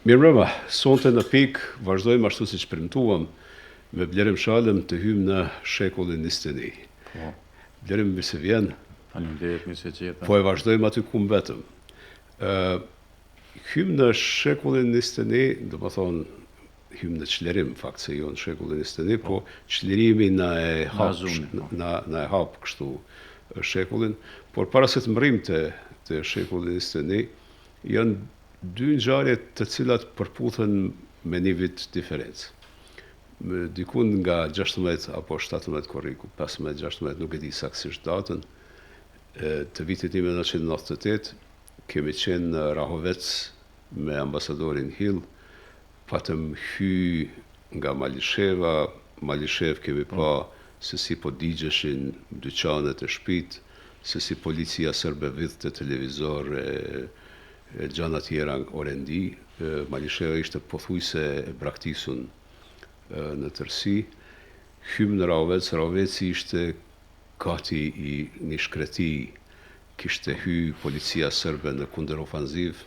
Mirë mbrëma, sonte në pikë vazhdojmë ashtu si që premtuam me Blerim Shalëm të hymë në shekullin 21. Po, Blerim mirë se vjen, faleminderit, mirë se gjeta. po e vazhdojmë aty ku mbetëm. Hymë në shekullin 21, do më thonë, hymë në qlerim, fakt se jo në shekullin 21, po qlerimi na e hap kështu shekullin, por para se të mërim të shekullin 21, janë dy ngjarje të cilat përputhen me një vit diferencë. Dikun nga 16 apo 17 korriku, 15-16, nuk e di saktësisht datën, të vitit 1998, kemi qenë në Rahovec me ambasadorin Hill, patëm hy nga Malishev kemi pa se si po digjeshin dyqanet e shtëpit, se si policia serbe vidhte televizor e gjana tjera orendi. Malisheva ishte pothuajse e braktisun në tërësi. Hymë në Rahovec, Rahoveci ishte gati i një shkreti, kishte hy policia serbe në kundërofanziv,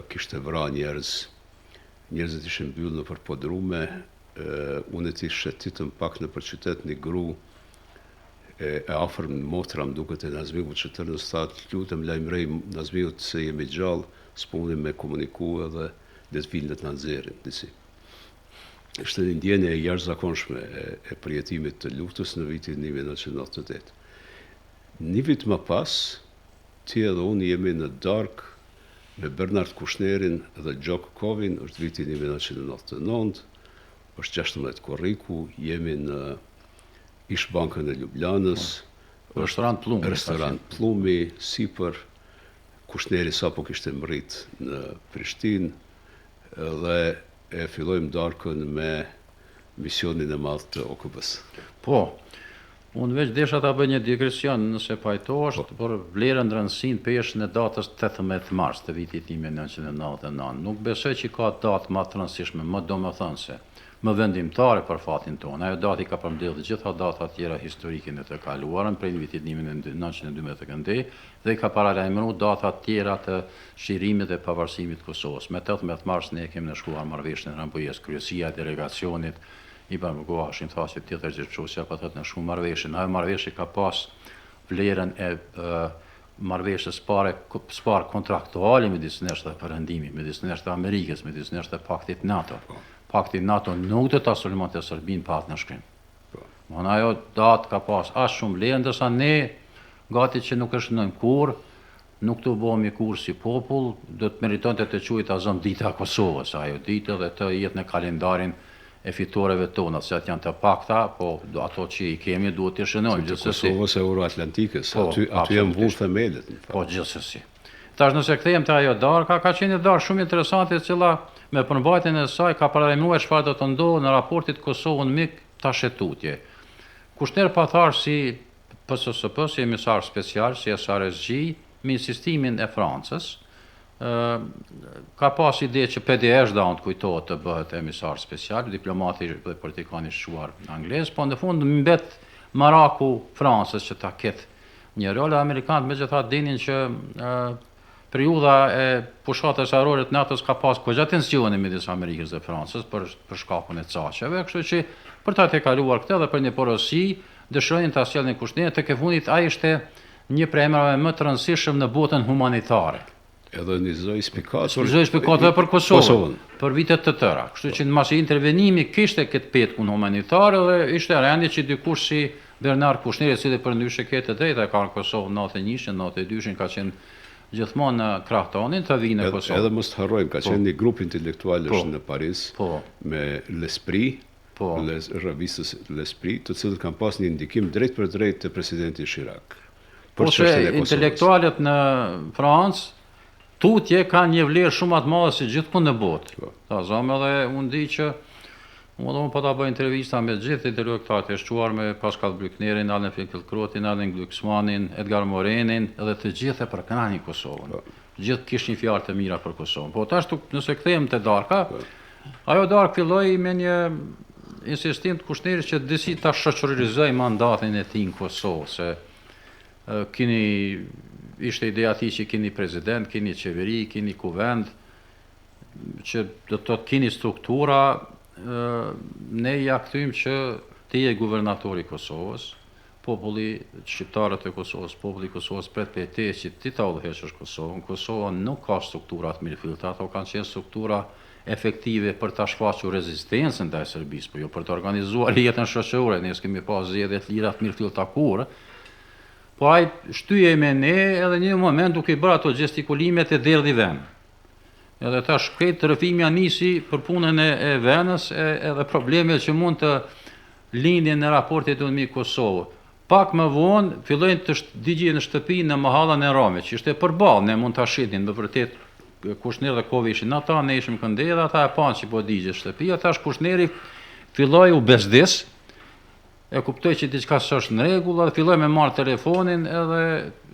kishte vra njerëzit ishin mbyllë në përpodrume, unë ti shetitëm pak në përqytet një gru, e afër në motra më duket e Nazmiut që tërë në statë, lutem lajmërej Nazmiut se jemi gjallë, s'punim me komuniku edhe dhe të vinë të nënzerin, disi. Ishte një ndjenje e jashtëzakonshme e përjetimit të luftës në vitin 1998. Një vit më pas, ti edhe unë jemi në darkë me Bernard Kushnerin dhe Gjok Kovin, është vitin 1999, është 16 korriku, jemi në Ishbankën e Ljubljanës, Restorant Plumi, sipër, Kushneri sapo kishte mbrit në Prishtinë dhe e fillojmë darkën me misionin e madh të OKB-s. Po, unë veç desha ta bëj një digresion nëse pajtohesh, por vlerën rëndësinë peshën e datës 18 mars të vitit 1999. Nuk besoj që ka datë më të rëndësishme, më domethënëse, më vendimtare për fatin tonë. Ajo dati ka përmbledhur të gjitha datat tjera historike në të kaluarën prej vitit 1912 dhe ka paralajmëruar data tjera të shirimit dhe pavarësimit të Kosovës. Me 18 mars ne kemi nënshkruar marrëveshjen e Rambujës, kryesia e delegacionit i Bashkim Thasë tjetër gjithçosja ka thënë nënshkruar marrëveshjen. Ajo marrëveshje ka pas vlerën e marrëveshjes së kontraktuale midis nesh dhe Perëndimit, midis nesh dhe Amerikës, midis nesh dhe Paktit NATO. Pakti NATO nuk do ta sulmonte Serbinë pa atë nënshkrim. Mon ajo datë ka pas as shumë vlerë, ndërsa ne gati që nuk është shënojmë kurrë, nuk të bëhemi kurrë si popull, do të meritonte të quhet azon dita e Kosovës, ajo ditë dhe të jetë në kalendarin e fitoreve tona, se atë janë të pakta, po ato që i kemi duhet të shënojmë gjithsesi. Kosovës e Euroatlantikës, aty janë mbush themelët. Po gjithsesi. Tash nëse kthehem te ajo darka, ka qenë një darkë shumë interesante e cila me përmbajtjen e saj ka paralajmëruar çfarë do të ndodhë në raportit Kosovën mik tashetutje. Kushner pathar si PSSP, si emisar special, si SRSG, me insistimin e Francës, ka pas ide që PDH-da të kujtohet të bëhet emisar special, diplomati dhe politikani shquar anglez, po në fund mbet Maraku Francës që ta ketë një rol, amerikanët megjithatë dinin që periudha e pushatës ajrore të NATO-s ka pas kogja tensione midis Amerikës dhe Francës për shkakun e caqeve, kështu që për ta tejkaluar këtë dhe për një porosi dëshirojnë ta sjellnin Kushnerin, tek e fundit ai ishte një prej emrave më të rëndësishëm në botën humanitare. Edhe një zoj spikatur. Zoj spikatur për Kosovën, për vitet të tëra. Kështu që mbas intervenimi kishte këtë petkun humanitare dhe ishte rendi që dikush si Bernard Kushneri, i cili përndryshe këtë drejtë ka në Kosovë 91, 92 ka qenë gjithmonë në krah tonin të vinë në Kosovë. Edhe mos të harrojmë, ka qenë një grup intelektualësh në Paris me L'Esprit, revistës L'Esprit, të cilët kanë pas një ndikim drejt për drejt të presidenti Chirac. Po që intelektualët në Francë tutje kanë një vlerë shumë atë madhe si gjithkund në botë. Ta zamë edhe unë di që unë po ta bëj intervista me gjithë intelektualët e shquar me Pascal Brücknerin, Alen Finkielkrautin, Alen Glucksmannin, Edgar Morenin, edhe të gjithë e përkënanin Kosovën. Gjithë kishin fjalë të mira për Kosovën. Po tash nëse kthehem te darka, ajo darkë filloi me një insistim të Kushnerit që disi ta shoqërizoj mandatin e tij në Kosovë, se ishte ideja ati që keni prezident, keni qeveri, keni kuvend, që do të keni struktura, ne ja kthym që ti je guvernatori i Kosovës, populli, shqiptarët e Kosovës, populli i Kosovës pret për te që ti ta udhëheqësh Kosovën. Kosova nuk ka struktura të mirëfillta, ato kanë qenë struktura efektive për ta shfaqur rezistencën ndaj Serbisë, por jo për të organizuar jetën shoqërore. Ne s'kemi pas zgjedhje të lira të mirëfillta kurrë. Po ai shtyje me ne edhe një moment duke i bërë ato gestikulimet e derdhi vend. Edhe tash këtë rrëfimi nisi për punën e venës edhe problemet që mund të lindjen në raportet me Kosovë. Pak më vonë fillojnë të digjen në shtëpi në mahallën e Ramit, që ishte përballë, ne mund ta shitin me vërtet Kushneri dhe Kovi ishin ata, ne ishim këndedha, ata e panë që po digje shtëpia, tash Kushneri filloi u bezdis, e kuptoi që diçka s'është në rregull, dhe filloi me marr telefonin edhe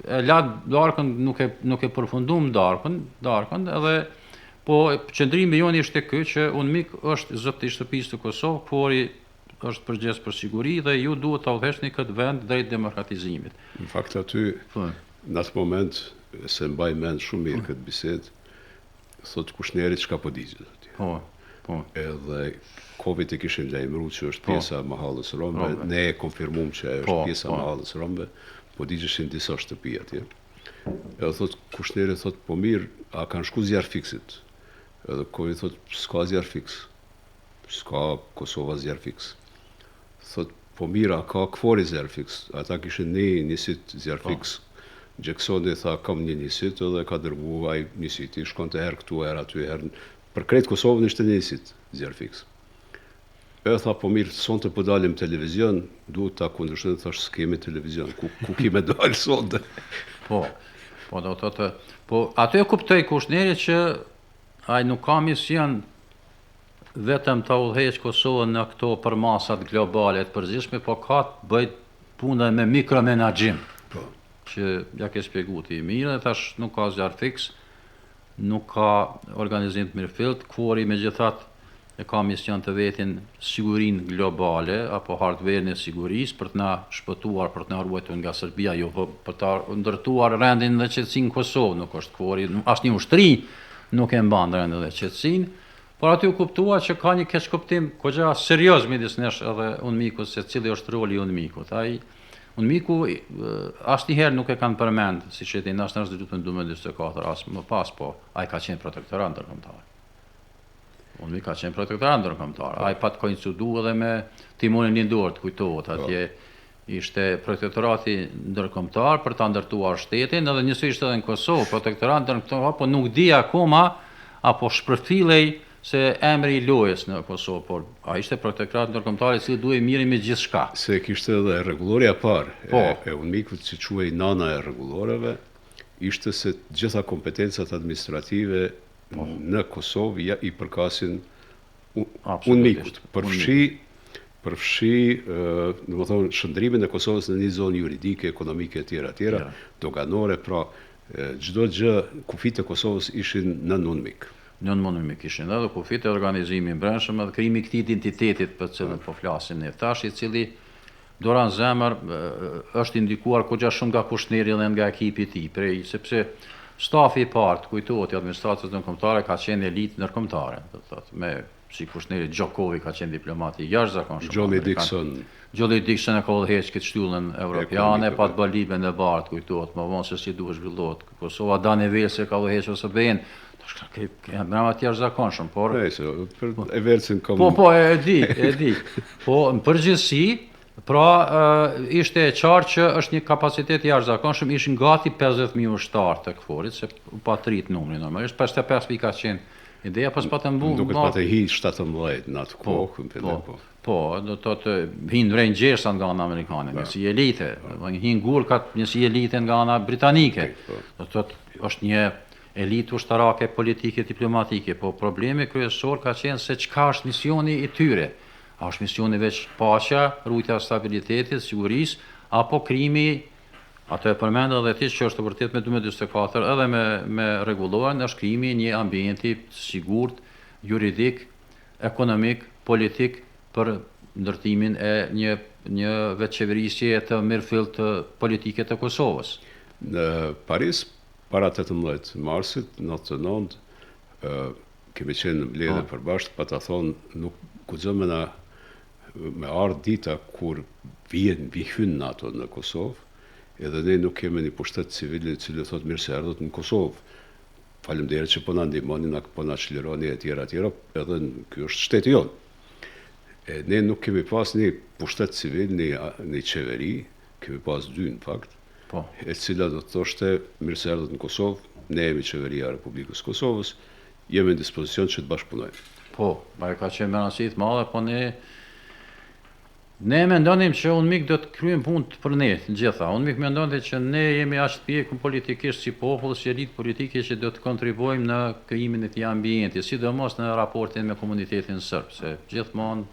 e la darkën, nuk e përfundum darkën, edhe po qëndrimi jon ishte ky që UNMIK është zoti i shtëpisë të Kosovë, por është përgjegjës për siguri dhe ju duhet ta udhëheqni këtë vend drejt demokratizimit. Në fakt aty, në atë moment, se mbaj mend shumë mirë këtë bisedë, thot Kushneri çka po digjet atje. Po. Edhe Kovit e kishin lajmëruar që është pjesa e mahallës Rombe, ne e konfirmuam që është pjesa e mahallës Rombe, po digjeshin disa shtëpi atje. Edhe thot Kushneri thot po mirë, a kanë shku zjarr fiksit? Edhe Kovi thot s'ka zjarr fiks. S'ka Kosova zjarr fiks. Thot po mirë, a ka kvori zjarr fiks? Ata kishin nisit zjarr fiks. Gjeksoni tha kam një nisit edhe ka dërgu ai nisiti, shkon të herë këtu, herë aty, herë. Për krejt Kosovën ishte nisit zjarr fiks. E tha po mirë, sonte po dalim televizion, duhet ta kundërshtojmë, thash s'kemi televizion, ku kime dalë sonte. Po do të thotë, po aty e kuptoi Kushneri që ai nuk ka mision vetëm ta udhëheqë Kosovën në këto përmasat globale të përgjithshme, po ka të bëj punën me mikromenaxhim. Që ja ke shpjegu ti mirë, tash nuk ka zjarr fiks, nuk ka organizim të mirëfillt, kvori megjithatë e ka mision të vetin sigurinë globale apo hardware-n e sigurisë për të na shpëtuar, për të na ruajtur nga Serbia, jo për ta ndërtuar rendin dhe qetësinë në Kosovë, nuk është kvori, asnjë ushtri nuk e mban rendin dhe qetësinë, por aty u kuptua që ka një keqkuptim goxha serioz midis nesh edhe UNMIK-ut se cili është roli i UNMIK-ut. Ai UNMIK-u asnjëherë nuk e kanë përmend, siç e thënë as në Rezolutën 1244, as më pas, po ai ka qenë protektorat ndërkombëtar. UNMIK ka qenë protektorat ndërkombëtar. Ai pat koincidu edhe me Timonin Lindor, kujtohet, atje ishte protektorati ndërkombëtar për ta ndërtuar shtetin, edhe njësoj ishte edhe në Kosovë, protektorat ndërkombëtar, po nuk di akoma apo shpërfillej se emri i lojës në Kosovë, por ai ishte protektorat ndërkombëtar i cili duhej mirë me gjithçka. Se kishte edhe rregulloria e parë e UNMIK-ut, si quhej nana e rregulloreve, ishte se gjitha kompetencat administrative në Kosovë i përkasin UNMIK-ut. Përfshi, domethënë shndrimin e Kosovës në një zonë juridike, ekonomike etj, doganore, pra çdo gjë kufit e Kosovës ishin nën UNMIK. Nën UNMIK ishin edhe kufit e organizimit brendshëm edhe krijimi i këtij identitetit për të cilën po flasim ne tash, i cili Doran Zemër është indikuar goxha shumë nga Kushneri dhe nga ekipi i tij, sepse stafi i parë, kujtohet, i administratës ndërkombëtare ka qenë elitë ndërkombëtare, do të thotë, me si Kushneri, Gjokovi ka qenë diplomati i jashtëzakonshëm. Gjolli Dixon e ka udhëheqë këtë shtyllën evropiane, pa të bërë Libën e Bardhë, kujtohet, më vonë se si duhet zhvillohet. Kosova Dani Velse ka udhëheqë OSBE-n, janë brama të jashtëzakonshëm, por e Velsin kam. Po, e di. Po në përgjithësi, pra ishte e qartë që është një kapacitet i jashtëzakonshëm, ishin gati 50.000 ushtarë të KFOR-it, se pa të rritë numri normalisht, 55.000 ka qenë ideja, pas pa të mbu... Duket pa të hi 17 në atë kohë. Po, do të të hinë Rangers nga ana amerikane, njësi elite, hinë Gurkat, njësi elite nga ana britanike. Do të të është një elitë ushtarake, politike, diplomatike, po problemi kryesor ka qenë se çka është misioni i tyre. A është misioni veç paqja, rujtja stabilitetit, sigurisë, apo krimi, ato e përmendë edhe ti që është të vërtet me 1244 edhe me rregulloren, është krimi një ambienti sigurt, juridik, ekonomik, politik për ndërtimin e një veçqeverisje të mirëfillt politike të Kosovës. Në Paris, para 18 marsit, 99, kemi qenë në mbledhje përbashkët, pa ta thonë nuk guxon me ardhë dita kur hyn NATO në Kosovë, edhe ne nuk kemi një pushtet civil i cili thotë mirë se erdhët në Kosovë. Faleminderit që po na ndihmoni, po na çlironi etj, edhe ky është shteti jonë. Ne nuk kemi pas një pushtet civil, një qeveri, kemi pas 2 në fakt, e cila do të thoshte mirë se erdhët në Kosovë, ne jemi qeveria e Republikës Kosovës, jemi në dispozicion që të bashkëpunojmë. Po, ka qenë me rëndësi të madhe, po ne mendonim që UNMIK do të kryejmë punë për ne, gjitha. UNMIK mendonte që ne jemi aq të pjekur politikisht si popull, si elitë politike që do të kontribuojmë në krijimin e këtij ambienti, sidomos në raportin me komunitetin serb, se gjithmonë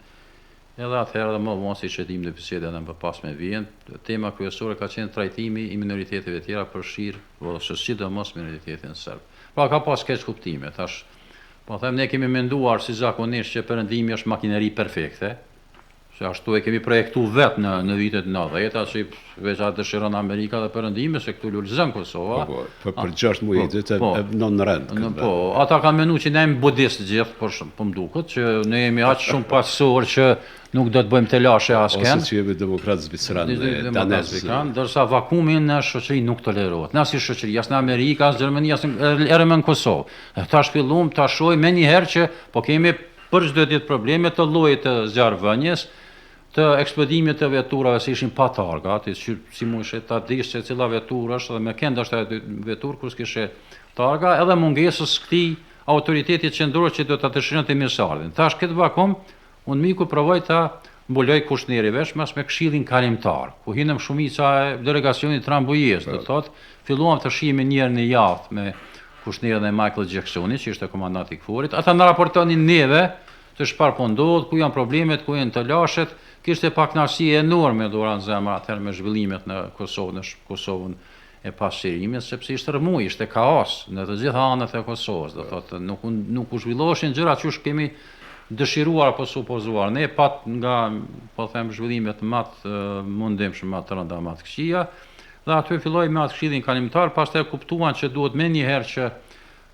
edhe atëherë dhe më vonë siç e dim në bisedën e mëpasme vjen, tema kryesore ka qenë trajtimi i minoriteteve të tjera përfshirë ose sidomos minoritetin serb. Pra ka pas keq kuptime, tash po them ne kemi menduar si zakonisht që perëndimi është makineri perfekte. Se ashtu e kemi projektu vetë në vitet 90, si veç atë dëshiron Amerika dhe perëndimi, se këtu lulëzën Kosova. Për 6 muaj ditë e në rend. Po, ata kanë menu që ne jemi budistë gjithë, por më duket, që ne jemi aq shumë pasor që nuk do të bëjmë telashe asken. Ose që jemi demokratë zviceran dhe danezë. Dërsa vakumin në shoqëri nuk tolerohet. Në si shoqëri, as në Amerikë, as Gjermani, as edhe në Kosovë. Ta shpillum, ta shoj me njëherë që po kemi për çdo ditë probleme të llojit të zjarrvënies, të ekspedimit të veturave se ishin pa targa, si mund ta dish se cila veturë është dhe me kënd është ajo veturë kur s'kishe targa, edhe mungesës këtij autoriteti qendror që do ta dëshironte mirësardhjen. Tash këtë vakum UNMIK-u provoi ta mbuloj kushtëneri vesh mas me Këshillin Kalimtar, ku hinëm shumica e delegacionit Trambujes, do thotë, filluam të shihemi një herë në javë me kushtënerin e Michael Jacksonit, që ishte komandanti i KFOR-it. Ata na raportonin neve të çfarë po ndodh, ku janë problemet, ku janë të lashet. Kishte pak kënaqësi enorme Duran Zemra atëherë me zhvillimet në Kosovë, në Kosovën e pasqyrimit, sepse ishte rëmuj, ishte kaos në të gjitha anët e Kosovës, do thotë nuk u zhvilloheshin gjëra që kemi dëshiruar apo supozuar. Ne pat nga, po them, zhvillimet më të mundimshme, më të rënda, më të këqija, dhe aty filloi me atë Këshillin Kalimtar, pastaj kuptuan që duhet më njëherë që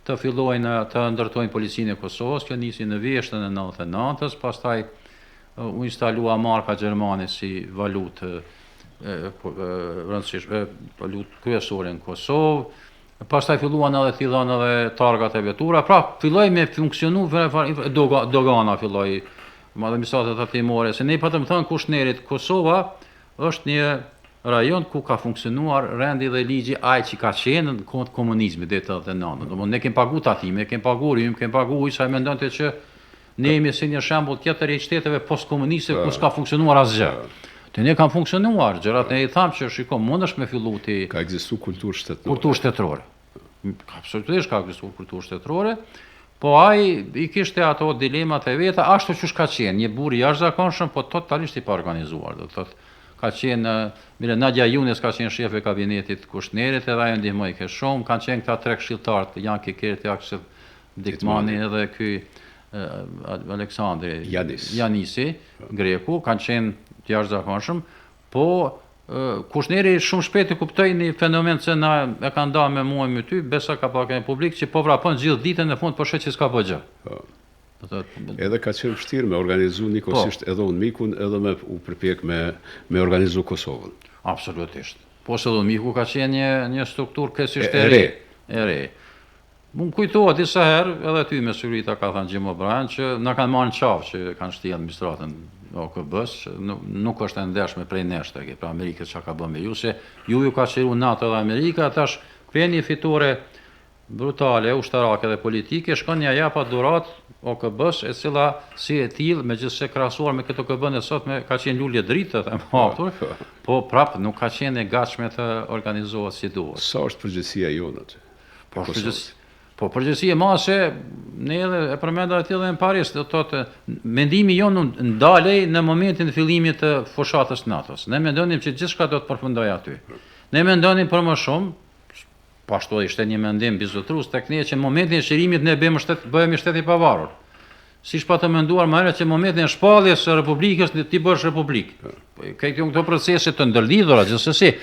të fillojnë të ndërtojnë policinë e Kosovës, kjo nisi në vjeshtën e 99-s, pastaj u instalua marka gjermane si valutë valutë kryesore në Kosovë. Pastaj filluan edhe t'i dhanë edhe targat e vetura. Pra, filloi me funksionu dogana filloi, administratat tatimore, se ne patëm thënë kushtnerit Kosova është një rajon ku ka funksionuar rendi dhe ligji ai që ka qenë në kohën e komunizmit deri te 89. Domthonë ne kemi paguar tatime, kemi paguar rrym, kemi paguar sa mendonte që ne jemi si një shembull tjetër i shteteve postkomuniste ku s'ka funksionuar asgjë. Te ne kanë funksionuar gjërat, ne i tham që shiko, mundesh me fillu ti ka ekzistuar kulturë shtetërore. Kulturë shtetërore. Absolutisht ka ekzistuar kulturë shtetërore, po ai i kishte ato dilemat e veta, ashtu siç ka qenë, një burr i jashtëzakonshëm, po totalisht i pa organizuar, do thotë. Ka qenë mire Nadia Younes ka qenë shef e kabinetit kushtnerit, edhe ajo ndihmoi ke shumë, kanë qenë këta 3 këshilltarë, Jan Kikerti, Aksel Dikmani edhe ky Aleksandri Janisi, greku, kanë qenë të jashtëzakonshëm, po kushtneri shumë shpejt e kuptoi një fenomen që na e kanë ndarë me mua me ty, besa ka pak publik që po vrapon gjithë ditën në fund po shet që s'ka po gjë. Edhe ka qenë vështirë me organizu njëkohësisht edhe UNMIK-un edhe me u përpjek me organizu Kosovën. Absolutisht. Po se UNMIK-u ka qenë një strukturë kësisht e re. Më kujtohet disa herë, edhe ty me Syrita ka thënë Jim O'Brien, që na kanë marrë në qafë që kanë shti administratën OKB-s, që nuk është e ndershme prej nesh tek pra Amerikës çka ka bën me ju, se ju ka qiru NATO dhe Amerika, tash ktheni fitore brutale, ushtarake dhe politike, shkon ja japa durat OKB-s, e cila si e tillë, megjithëse krahasuar me këtë OKB-n e sotme ka qenë lulje dritë them hapur, po prap nuk ka qenë e gatshme të organizohet si duhet. Sa është përgjegjësia jonë aty? Po përgjithësi e madhe, ne edhe e përmenda atje edhe në Paris, do thotë mendimi jonë ndalej në momentin e fillimit të fushatës NATO-s. Ne mendonim që gjithçka do të përfundojë aty. Ne mendonim për më shumë, pashtu ishte një mendim bizotrues tek ne që në momentin e shërimit ne bëhemi shtet i pavarur. Siç pa të menduar më herët që në momentin e shpalljes së Republikës ti bësh republikë. Këto procese të ndërlidhura gjithsesi,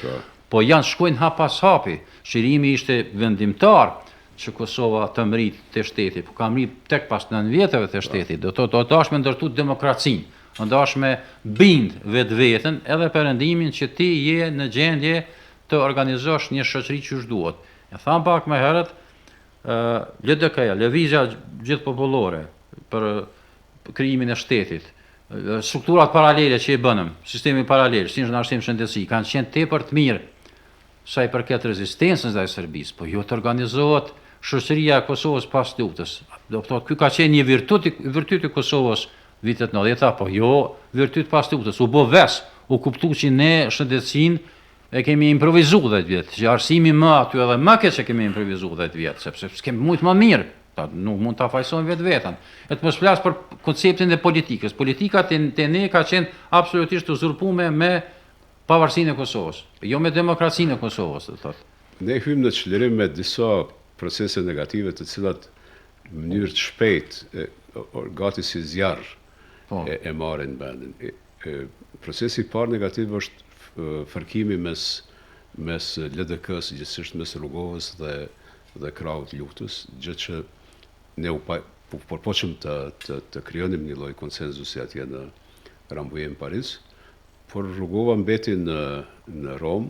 po janë shkojnë hap pas hapi. Shërimi ishte vendimtar. që Kosova të mrit të shteti, po ka mrit tek pas 9 vjetëve të shteti, do dash me ndërtu demokracinë, do dash me bind vetveten edhe perëndimin që ti je në gjendje të organizosh një shoqëri që duhet. E tham pak më herët, LDK-ja, lëvizja gjithë popullore për krijimin e shtetit, strukturat paralele që i bënëm, sistemi paralel, si në arsim shëndetësi, kanë qenë tepër të mirë sa i përket rezistencës ndaj Serbisë, po jo të organizohet shoqëria e Kosovës pas luftës. Do të thotë, ky ka qenë një virtyt i Kosovës vitet 90, po jo virtyt pas luftës. U bë ves, u kuptu që ne shëndetësinë e kemi improvizu 10 vjetë, që arsimi më aty edhe më keq që kemi improvizu 10 vjetë, sepse s'kemi mujtë më mirë, nuk mund të afajsojmë vetë vetën. E të mos flas për konceptin e politikës. Politika të ne ka qenë absolutisht uzurpuar me pavarësinë e Kosovës, jo me demokracinë e Kosovës, do thotë. Ne hymë në çlirim me disa procese negative të cilat në mënyrë të shpejtë, gati si zjarr e marrin vendin. Procesi i parë negativ është fërkimi mes LDK-s, gjithsesi mes Rrugovës dhe krahut luftës, gjë që ne përpoqëm të krijonim një lloj konsenzusi atje në Rambouillet në Paris, por Rrugova mbeti në Rom,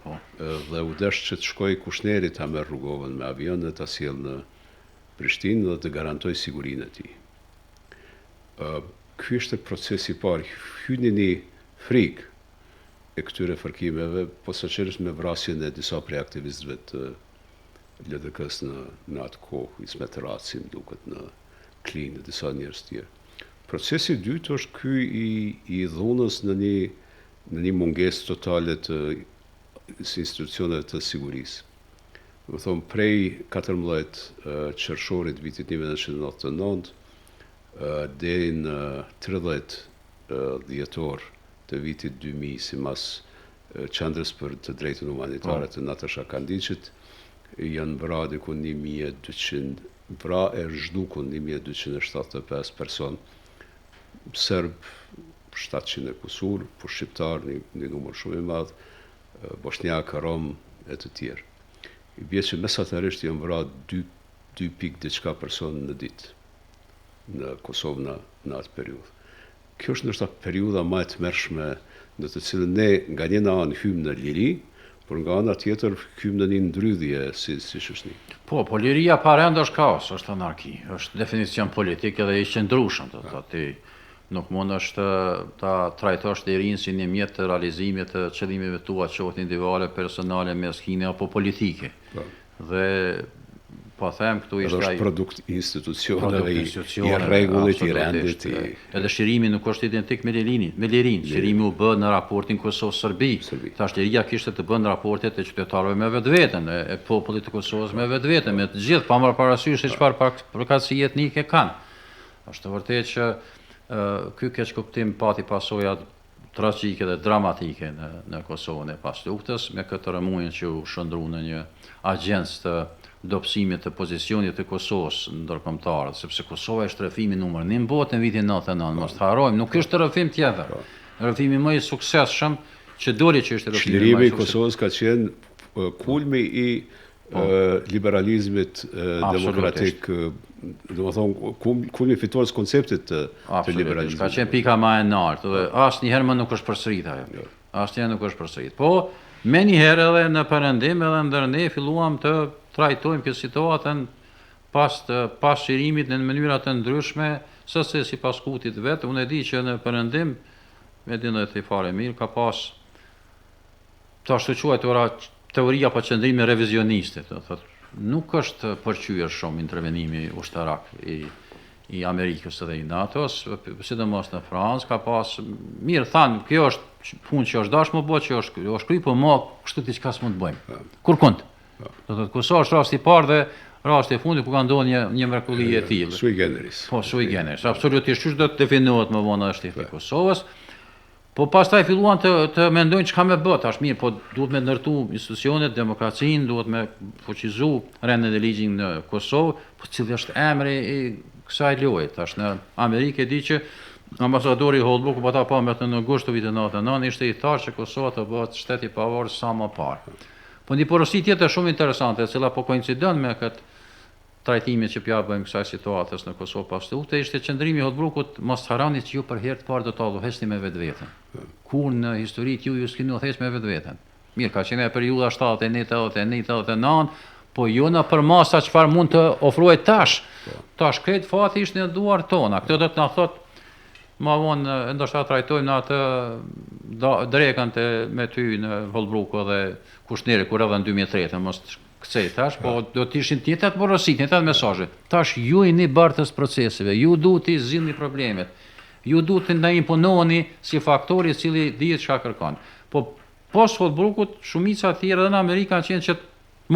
po. Dhe u desh që të shkoj Kushneri ta merr Rrugovën me avion dhe ta sjell në Prishtinë dhe të garantoj sigurinë e tij. Ky ishte procesi i parë, hyni një frikë e këtyre fërkimeve, posaçërisht me vrasjen e disa prej aktivistëve të LDK-s në atë kohë, Ismet Raci, më duket, në Klinë, dhe disa njerëz tjerë. Procesi i dytë është ky i dhunës në një mungesë totale të institucioneve të sigurisë. Do të thonë, prej 14 qershorit vitit 1999 deri në 30 dhjetor të vitit 2000, sipas qendrës për të drejtën humanitare të Natasha Kandiçit, janë vrarë diku 1200, vrarë e zhdukun 1275 person, serb 700 e kusur, po shqiptar një numër shumë i madh, bosnjak, rom e të tjerë. I bie që mesatarisht janë vrarë 2 pikë diçka person në ditë në Kosovë në atë periudhë. Kjo është ndoshta periudha më e tmerrshme në të cilën ne nga një anë hymë në liri, por nga ana tjetër hymë në një ndrydhje si shoqëri. Po liria pa rend është kaos, është anarki, është definicion politik edhe i qëndrueshëm, do të thotë. Nuk mund është ta trajtosh lirinë si një mjet të realizimit të qëllimeve tua, qoftë individuale, personale, meskine apo politike. Dhe po them këtu ishte ai produkt institucioneve i rregullit i rendit. Edhe shërimi nuk është identik me lirinë. Shërimi u bë në raportin Kosovë-Serbi. Tash liria kishte të bënë raportet e qytetarëve me vetveten, e popullit të Kosovës me vetveten, me të gjithë, pa marrë parasysh se çfarë përkatësi etnike kanë. Është vërtet që ky keq kuptim pati pasojat tragjike dhe dramatike në Kosovën e pas luftës, me këtë rëmujën që u shndrua në një agjencë të dobësimit të pozicionit të Kosovës ndërkombëtar, sepse Kosova është rrëfimi numër 1 në botë në vitin 99, mos harrojmë, nuk është rrëfim tjetër. Rrëfimi më i suksesshëm që doli që është rrëfimi më i suksesshëm. Çlirimi i Kosovës ka qenë kulmi i liberalizmit demokratik, domethënë kulmi fitues konceptit të liberalizmit. Ka qenë pika më e lartë dhe asnjëherë më nuk është përsëritur ajo. Asnjëherë nuk është përsëritur. Po me njëherë edhe në perëndim edhe ndër ne filluam të trajtojmë këtë situatën pas shirimit në mënyra të ndryshme, sëse si pas kutit vetë. Unë e di që në perëndim, me dinë dhe të fare mirë, ka pas të ashtu quajtura teoria për qëndrimi revizioniste. Nuk është përqyer shumë intervenimi ushtarak i Amerikës dhe i NATO-s, sidomos në Francë, ka pas mirë thanë, kjo është punë që është dashur më bëj, që është kry, po më kështu diçka s'mund të bëjmë. Kurkund. Do të thotë Kosova është rasti i parë dhe rasti i fundit ku ka ndodhur një mrekulli e tillë. Sui generis. Po sui generis. Absolutisht çu do të definohet më vonë shteti i Kosovës. Po pastaj filluan të mendojnë çka më bë, tash mirë, po duhet me ndërtu institucionet, demokracinë, duhet me fuqizu rendin e ligjit në Kosovë, po cili është emri i kësaj loje. Tash në Amerikë e di që ambasadori Holbrooke po ata pa me në gusht të vitit 99 ishte i thashë që Kosova të bëhet shtet i pavarur sa më parë. Po një porosi tjetër shumë interesante, e cila po koincidon me këtë trajtimit që pja bëjmë kësaj situatës në Kosovë pas lufte ishte qëndrimi i Hotbrukut mos harani që ju për herë të parë do ta udhëheqni me vetveten. Kur në historitë ju s'keni udhëheq me vetveten. Mirë, ka qenë periudha 79, 81, 89, po jo në përmasa çfarë mund të ofrohet tash. Tash këtë fati ishte në duar tona. Këtë do të na thotë ma vonë ndoshta trajtojmë në atë drekën me ty në Hotbruk dhe Kushneri kur edhe në 2003 mos kcej tash, po do të ishin të njëjtat porositë, të njëjtat mesazhe. Tash ju jeni bartës proceseve, ju duhet të zgjidhni problemet. Ju duhet të na impononi si faktori i cili dihet çka kërkon. Po pas Hotbrukut shumica e tjerë edhe në Amerikë kanë qenë që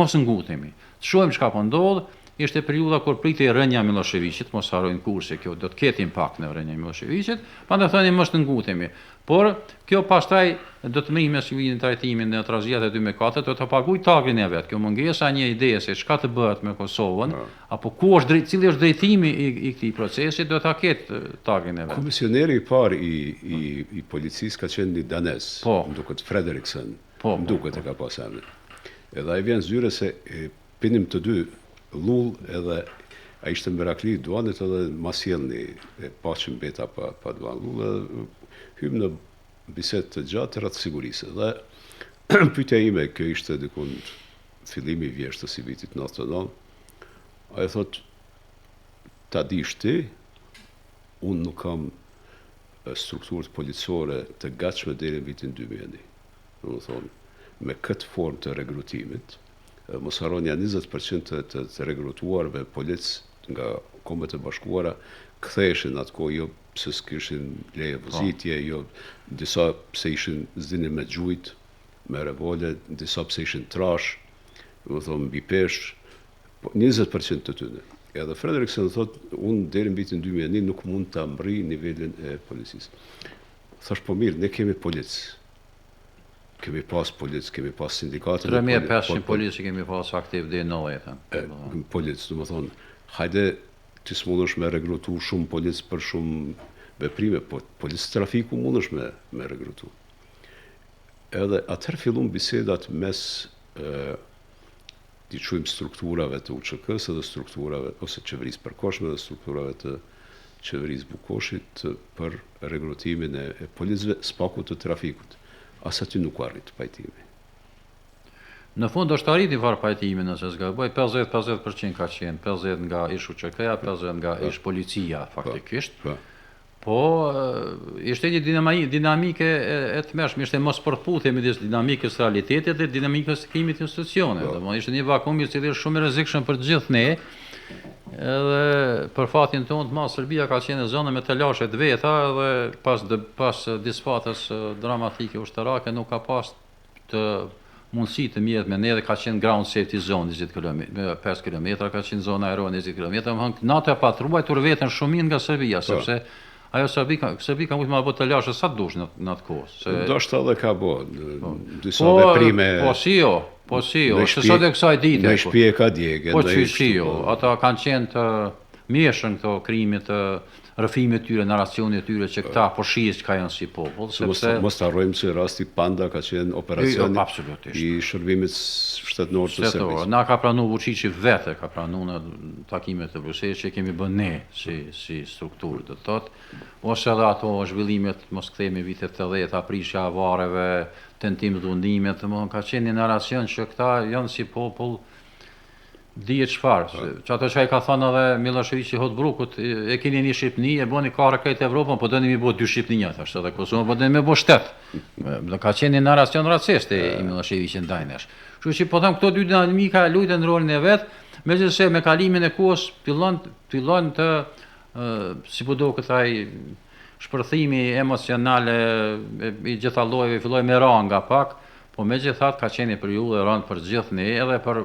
mos ngutemi. Të shohim çka po ndodh. Ishte periudha kur pritej rënja e Miloševićit, mos harrojmë kurrë se kjo do të ketë impakt në rënjen e Miloševićit, prandaj thoni mos të ngutemi. Por kjo pastaj do të mrihet me civilin trajtimin në tragjedin e 2004, do të paguaj tagin e vet. Kjo mungesa një ide se çka të bëhet me Kosovën, apo ku është cili është drejtimi i këtij procesi, do ta ketë tagin e vet. Komisioneri i parë i policisë ka qenë një danez, më duket Frederiksen, më duket e ka pasur emrin. Edhe ai vjen zyre se pinim të dy lull edhe a ishte merakli duanit edhe masjelni e paqim beta pa duan lull edhe hymë në bisedë të gjatë rreth sigurisë dhe pyetja ime, kjo ishte dikun fillimi i vjeshtës i vitit 99, ai thot ta dish ti, unë nuk kam strukturët policore të gatshme deri në vitin 2001. Do të thonë, me këtë formë të rekrutimit, mos harroni 20% të rekrutuarve polic nga Kombet e Bashkuara ktheheshin atko jo pse s'kishin leje vozitje, jo disa pse ishin zdinin me gjujt, me revolë, disa pse ishin trash, do të thonë mbi pesh, 20% të tyre. Edhe Frederiksen thotë, unë deri në vitin 2001 nuk mund ta mbri nivelin e policisë. Thash po mirë, ne kemi policë. Kemi pas policë, kemi pas sindikatën. 3500 policë kemi pas aktiv dhe në 90. Policë, do të thonë, hajde ti s'mundesh me rekrutu shumë policë për shumë veprime, po policë trafiku mundesh me rekrutu. Edhe atëherë fillon bisedat mes ti quajmë strukturave të UÇK-s dhe strukturave ose qeverisë përkohshme dhe strukturave të qeverisë Bukoshit për rekrutimin e policëve spaku të trafikut. As aty nuk arrit pajtimi. Në fund është arriti var pajtimi nëse zgaboj, 50% ka qenë, 50 nga ish UÇK-ja, 50 nga ish policia faktikisht. Po ishte një dinamike e tmerrshme, ishte mos përputhje midis dinamikës realitetit dhe dinamikës të krimit të institucioneve. Domethënë ishte një vakum i cili është shumë i rrezikshëm për të gjithë ne. Edhe për fatin tonë të madh Serbia ka qenë në zonë me të lashe të veta dhe pas disfatës dramatike ushtarake nuk ka pas të mundësi të mjetme ne dhe ka qenë ground safety zone 20 km, 5 km ka qenë zona aero 20 km, natë pa truajtur veten shumin nga Serbia, sepse ajo Serbi ka mujtë ma bë të lashe sa dush në atë kohë. Ndoshta edhe ka bë disa veprime. Po si jo, se sot e kësaj dite. Në shtëpi e ka djegë. Po si jo, ata kanë qenë të mjeshën këto krimit të rrëfimit tyre, narracionit tyre që këta po shihet çka janë si popull, sepse mos ta harrojmë se rasti Panda ka qenë operacioni i shërbimit shtetënor të Serbisë. Na ka pranuar Vučići vetë, ka pranuar në takimet e Bruxellit që kemi bën ne si strukturë, do të thotë, ose edhe ato zhvillimet, mos kthehemi vitet 80, aprishja e varreve, tentim dhunime, domethënë ka qenë një narracion që këta janë si popull dihet çfarë. Që ato që ai ka thënë edhe Miloševići Hotbrukut, e keni një Shqipni, e bëni karë këtë Evropën, po doni mi bë 2 Shqipnia, thashë edhe Kosovën, po doni me bë shtet. Do ka qenë një narracion racist i Miloševićit ndaj nesh. Kështu që po them këto dy dinamika luajnë rolin e vet, megjithëse me kalimin e kohës fillon të si po do këtaj shpërthimi emocional i gjitha llojeve filloi me ranga pak, po megjithatë ka qenë një periudhë e rëndë për gjithë ne edhe për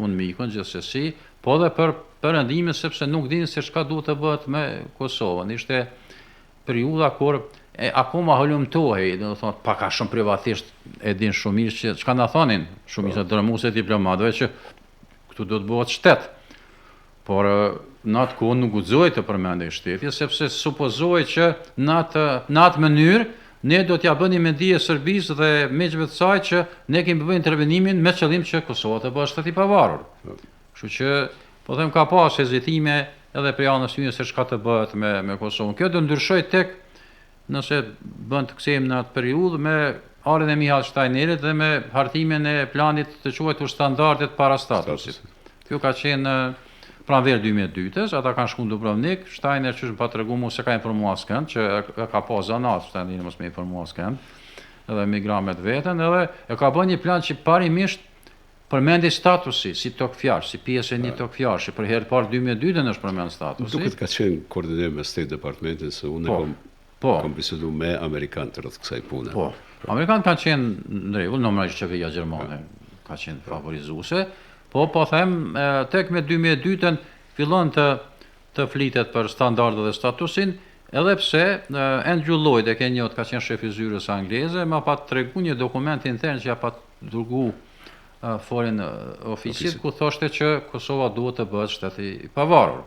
unë mikun gjithsesi, po dhe për perëndimin sepse nuk dinë se çka duhet të bëhet me Kosovën. Ishte periudha kur akoma holumtohej, do të thotë pak a shumë privatisht e din shumish që çka na thonin shumica dërmuese diplomatëve që këtu do të bëhet shtet. Por në atë kohë nuk guxoi të përmendej shteti sepse supozohej që në atë mënyrë ne do t'ja bënim me dije Serbisë dhe miqve të saj që ne kemi bërë intervenimin me qëllim që Kosova të bëhet shtet i pavarur. Kështu që Po them ka pas hezitime edhe për anës tyre se çka të bëhet me Kosovën. Kjo do ndryshoj tek nëse bën të kthehemi në atë periudhë me ardhen e Mihal Stajnerit dhe me hartimin e planit të quajtur standardet para statusit. Kjo ka qenë pranver 2002-s, ata kanë shku në Dubrovnik, Stajner që pa tregu mu se ka informu askënd, që e ka pas zanat Stajneri mos me informu askënd, edhe migramet veten, edhe e ka bën një plan që parimisht përmendi statusi si tokfjarë, si pjesë e një tokfjarë, që për herë parë 2002 është përmend statusi. Duket ka qenë koordinim me State Departmentin se unë kam bisedu me Amerikanë rreth kësaj pune. Po. Amerikanët kanë qenë në rregull, normalisht qeveria gjermane ka qenë favorizuese, po them tek me 2002-ën fillon të flitet për standardet dhe statusin, edhe pse Andrew Lloyd e ke njohur ka qenë shef i zyrës angleze, ma pa tregu një dokument intern që ja pa dërgu Foreign Office ku thoshte që Kosova duhet të bëhet shtet i pavarur.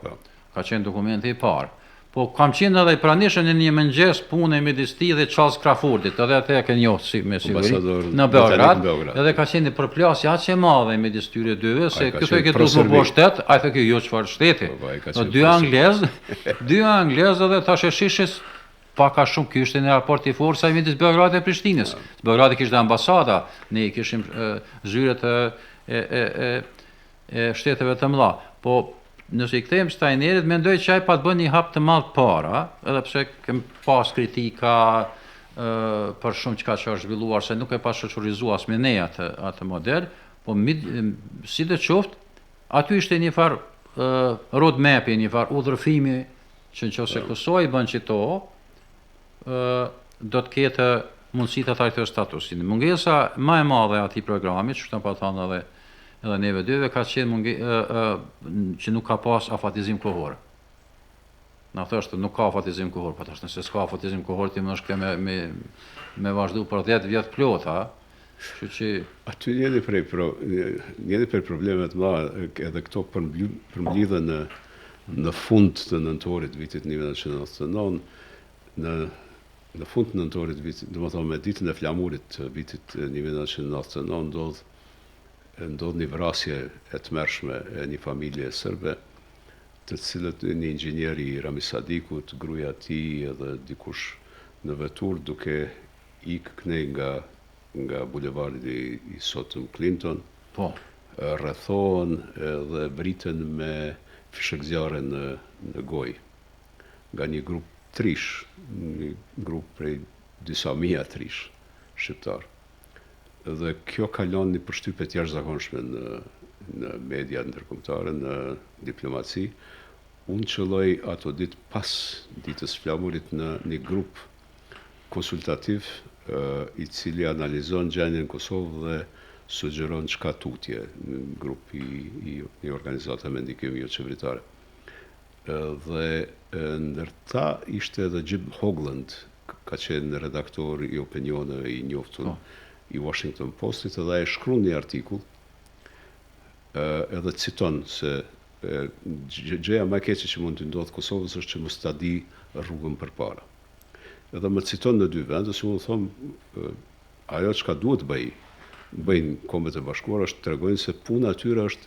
Ka qenë dokumenti i parë. Po kam qenë edhe i pranishëm në një mëngjes pune midis tij dhe Charles Crawfordit, edhe atë e ke njohur me siguri në Beograd, edhe ka qenë një përplasje aq e madhe midis tyre dyve se këto e ke duhet të bësh shtet, ai thotë jo çfarë shteti. Dy anglez edhe tash e shishis pak a shumë ky ishte në raport i forca midis Beogradit dhe Prishtinës. Beogradi kishte ambasada, ne kishim zyret e shteteve të mëdha. Po nëse i kthejmë Stajnerit, mendoj që ai pa të bën një hap të madh para, edhe pse kem pas kritika për shumë çka që është zhvilluar se nuk e pa shoqërizuar as me ne atë model, po si të qoftë, aty ishte një farë roadmap-i, një farë udhërfimi që nëse Kosova i bën çito, do të ketë mundësi të trajtojë statusin. Mungesa më e madhe e atij programi, që shton pa thënë edhe neve dyve, ka qenë që nuk ka pas afatizim kohor. Na thoshte nuk ka afatizim kohor, po tash nëse s'ka afatizim kohor ti më është këtë me vazhdu për 10 vjet plot, ha. Kështu që aty njëri prej problemeve të mëdha edhe këto përmblidhen në fund të nëntorit vitit 1999, në fund të nëntorit vitit, domethënë me ditën e flamurit vitit 1999 ndodh një vrasje e tmerrshme e një familje serbe, të cilët një inxhinier i Rami Sadikut, gruaja e tij edhe dikush në vetur duke ikë kënej nga bulevardi i sotëm Clinton, rrethohen dhe briten me fishek zjarre në gojë nga një grup trish, një grup prej disa mijë trish shqiptar. Dhe kjo kalon një përshtypje të jashtëzakonshme në media ndërkombëtare, në diplomaci. Unë qëlloj ato ditë pas ditës flamurit në një grup konsultativ i cili analizon gjendjen në Kosovë dhe sugjeron çka tutje, në grup i organizata me ndikim jo qeveritare. Dhe ndërta ishte edhe Jim Hoagland, ka qenë redaktor i opinioneve i njoftur i Washington Postit, edhe e shkruan një artikull, edhe citon se gjëja më e keqe që mund të ndodhë Kosovës është që mos ta di rrugën përpara. Edhe më citon në dy vende, se unë them, ajo çka duhet bëjnë Kombet e Bashkuara është tregojnë se puna atyre është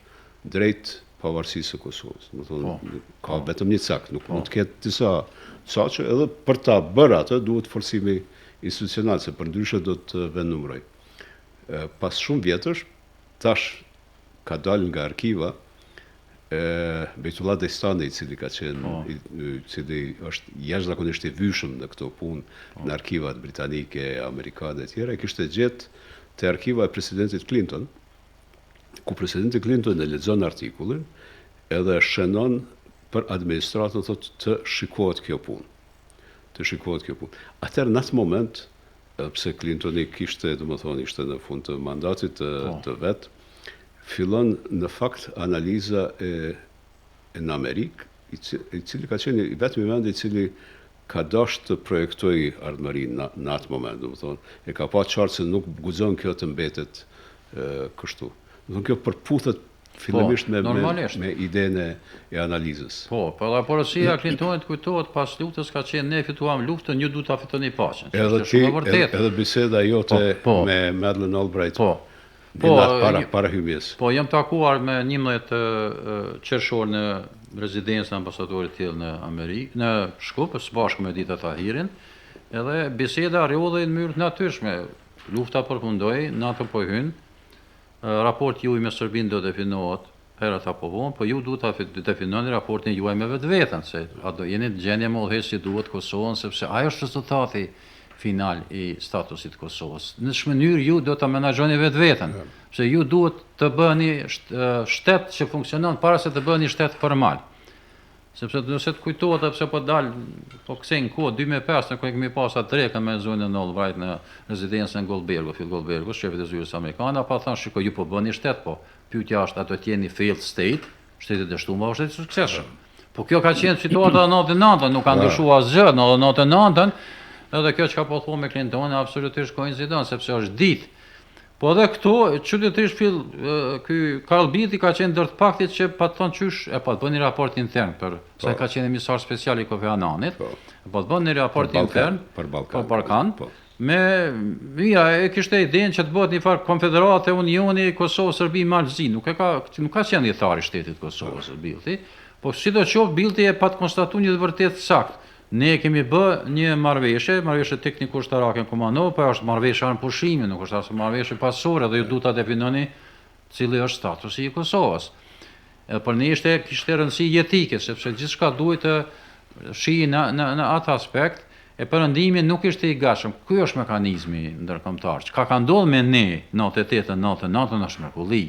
drejt pavarësisë së Kosovës. Do thonë ka vetëm një cak, nuk mund të ketë disa caqe, edhe për ta bërë atë duhet forcimi institucional, se përndryshe do të vendnumëroj. Pas shumë vjetësh, tash ka dalë nga arkiva Bejtullah Destani, i cili ka qenë, i cili është jashtëzakonisht i vyshëm në këto punë në arkivat britanike, amerikane e tjera, kishte gjetë te arkiva e presidentit Clinton, ku presidenti Clinton e lexon artikullin edhe shënon për administratën, thotë të shikohet kjo punë. Atëherë në atë moment, pse Clintoni kishte, domethënë ishte në fund të mandatit të vet, fillon në fakt analiza në Amerikë, i cili ka qenë i vetmi vend i cili ka dashur të projektojë ardhmërinë në atë moment, domethënë e ka pa qartë se nuk guxon kjo të mbetet kështu. Domethënë kjo përputhet fillimisht me idenë e analizës. Po edhe porosia Clintonit kujtohet pas luftës ka qenë ne fituam luftën, ju duhet ta fitoni paqen. Edhe biseda jote me Madeleine Albright. para hyrjes. Po, jam takuar me 11 qershor në rezidencën e ambasadorit tillë në Amerikë, në Shkup, së bashku me Dita Tahirin, edhe biseda rrjedhej në mënyrë të natyrshme. Lufta përfundoi, NATO po hyn. Raporti juaj me Serbinë do definohet herët apo vonë, po ju duhet ta definoni raportin juaj me vetveten, se a do jeni në gjendje më udhëheq si duhet Kosovën, sepse ajo është rezultati final i statusit Kosovës. Në çfarë mënyrë ju do ta menaxhoni vetveten, sepse ju duhet të bëheni shtet që funksionon para se të bëheni shtet formal. Sepse nëse të kujtohet pse po dal, po kthejnë kohë 2005 në kur kemi pasur drekën me zonën e Allbright në rezidencën e Goldbergu, Phil Goldbergu, shefit e zyrës amerikane, pa thënë shikoj ju po bëni shtet, po pyetja është a do të jeni failed state, shteti i dështuar është i suksesshëm. Po kjo ka qenë situata në 99, nuk ka ndryshuar asgjë në 99, edhe kjo çka po thonë me Clinton absolutisht koincidon, sepse është ditë. Po edhe këtu, çuditërisht ky Carl Bildt ka qenë ndër të paktit që pa të thonë qysh, pa të bënë një raport intern për se ka qenë emisaar special i Kofi Annanit, po të bënë një raport intern për Ballkan. Me mira e kishte idenë që të bëhet një farë konfederate Unioni Kosovë Serbi Malzi, nuk ka qenë dhjetari i shtetit Kosovës Bildti, po sidoqoftë Bildti e pa të konstatuar një të vërtetë saktë. Ne kemi bë një marrëveshje tekniko-ushtarake në Kumano, po është marrëveshje në pushime, nuk është as marrëveshje pasore, dhe ju duhet ta definoni cili është statusi i Kosovës. Edhe për ne kishte rëndësi jetike, sepse gjithçka duhet të shihej në atë aspekt, e perëndimi nuk ishte i gatshëm. Ky është mekanizmi ndërkombëtar. Çka ka ndodhur me ne 98, 99 është mrekulli.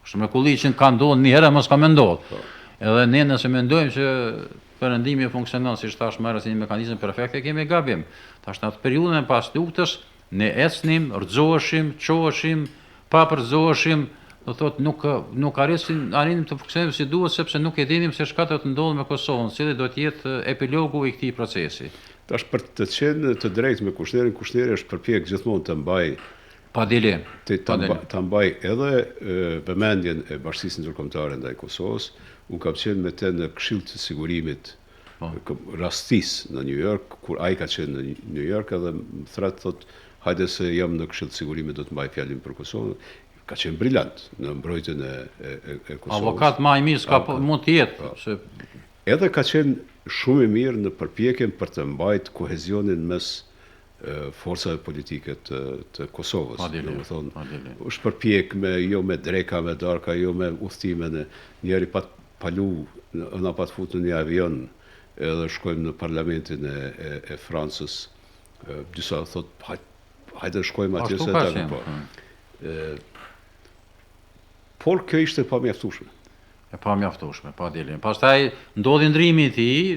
Është mrekulli që ka ndodhur një herë mos ka më ndodhur. Edhe ne nëse mendojmë që perëndimi funksionon si thash më si një mekanizëm perfekt, kemi gabim. Tash në atë periudhën e pas luftës ne ecnim, rrëzoheshim, çoheshim, pa përzoheshim, do thotë nuk arrinim të funksionojmë si duhet sepse nuk e dinim se çka do të ndodhë me Kosovën, cili do të jetë epilogu i këtij procesi. Tash për të qenë të drejtë me Kushnerin, Kushneri është përpjek gjithmonë të mbaj pa dilem, ta mbaj edhe vëmendjen e Bashkisë Ndërkombëtare ndaj Kosovës. Unë kam qenë me të në Këshill të Sigurimit rastis në New York, kur ai ka qenë në New York edhe më thotë hajde se jam në Këshill të Sigurimit do të mbaj fjalën për Kosovën. Ka qenë briljant në mbrojtjen e Kosovës. Avokat më i mirë mund të jetë. Edhe ka qenë shumë i mirë në përpjekjen për të mbajtur kohezionin mes forcave politike të Kosovës. Është përpjek jo me dreka, me darka, jo me udhëtime, njëri palu na pat futur në një avion edhe shkojmë në parlamentin e Francës. Disa thot hajde shkojmë atje se ta por kjo ishte pa mjaftueshme. Pa mjaftueshme, pa dilem. Pastaj ndodhi ndrimi i tij,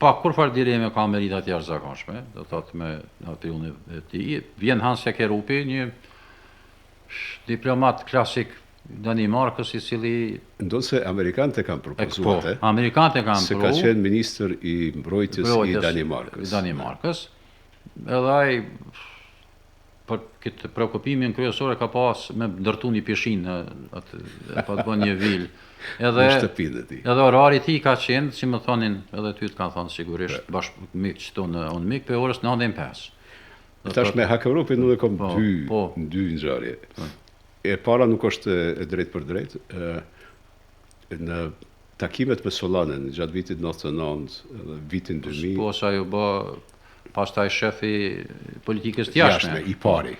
pa kurfar dileme ka merita të jashtëzakonshme, do thotë me atë unë e tij. Vjen Hans Jakerupi, një diplomat klasik Danimarkës, i cili ndonëse se amerikanët e kanë propozuar amerikanët e kanë se ka qenë ministër i mbrojtjes i Danimarkës. Edhe ai për këtë preokupimin kryesor ka pas me ndërtu një pishinë atë pa të bënë një vil. Edhe orari i tij ka qenë, si më thonin edhe ty të kanë thonë sigurisht bashkë miq tonë on mik për orës 9:05. Tash me Jakerupin nuk e kam dy ngjarje. E para nuk është e drejtë për drejtë. Në takimet me Solanën gjatë vitit 99 dhe vitin 2000. Po sa ju bë pastaj shefi politikës të jashtme, i pari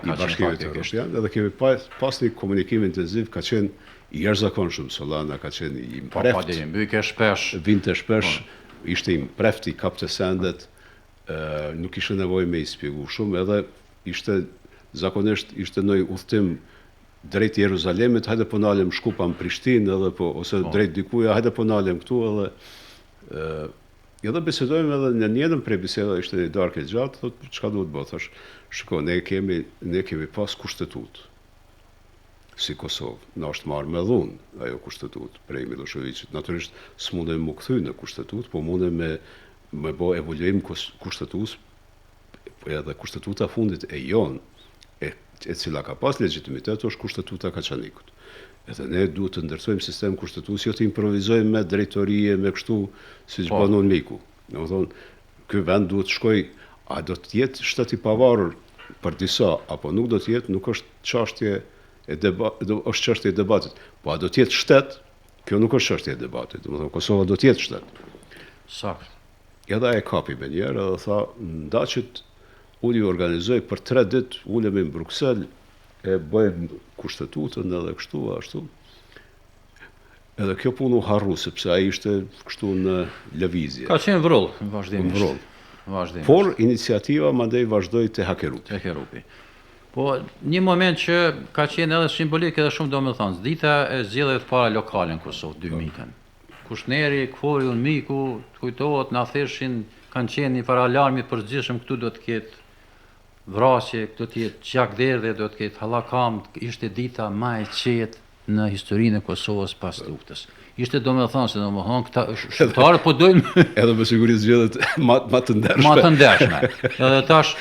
ka Bashkimit Evropian, edhe kemi pas një komunikim intenziv, ka qenë i jashtëzakonshëm. Solana ka qenë i mpreft. Mbyke shpesh. Vinte shpesh, ishte i mpreft, i kapte sendet, nuk ishte nevojë me i spjegu shumë, edhe ishte zakonisht ishte ndonjë udhtim drejt Jeruzalemit, hajde po nalem Shkupa në Prishtinë edhe po ose drejt dikuja, hajde po nalem këtu edhe bisedojmë edhe në njërin prej bisedave ishte një darkë e gjatë, thotë çka duhet bëhet, thash, shiko, ne kemi pas kushtetutë si Kosovë, na është marrë me dhunë ajo kushtetutë prej Miloševićit. Natyrisht s'mundem mu kthy në kushtetutë, po mundem me bë evoluim kushtetutës, edhe kushtetuta fundit e jon e cila ka pas legjitimitet është kushtetuta Kaçanikut. Edhe ne duhet të ndërtojmë sistem kushtetues, jo të improvizojmë me drejtorie, me kështu siç bën Unmiku. Domethënë, ky vend duhet të shkojë, a do të jetë shtet i pavarur për disa apo nuk do të jetë, nuk është çështje është çështje e debatit. Po a do të jetë shtet? Kjo nuk është çështje e debatit. Domethënë Kosova do të jetë shtet. Sakt. Edhe e kapi me njerë edhe tha, ndaqët unë i organizoj për 3 ditë, ulemi në Bruksel, e bëjmë kushtetutën edhe kështu, ashtu. Edhe kjo punë u harru, sepse ai ishte kështu në lëvizje. Ka qenë vrull, vazhdimisht. Vrull. Vazhdimisht. Por iniciativa mandej vazhdoi te Hakerupi. Te Hakerupi. Po një moment që ka qenë edhe simbolik edhe shumë domethënës, dita e zgjedhjeve të para lokale në Kosovë 2000-ën. Kushneri, Kfori, Miku, kujtohet, na theshin, kanë qenë një farë alarmi përgjithshëm, këtu do të ketë vrasje, këtu do të jetë gjakderdhje, do të ketë hallakam, ishte dita më e qetë në historinë e Kosovës pas luftës. Ishte domethënë se domethënë këta shqiptarët po dojnë edhe me siguri zgjedhjet më të ndershme. Më të ndershme. Edhe tash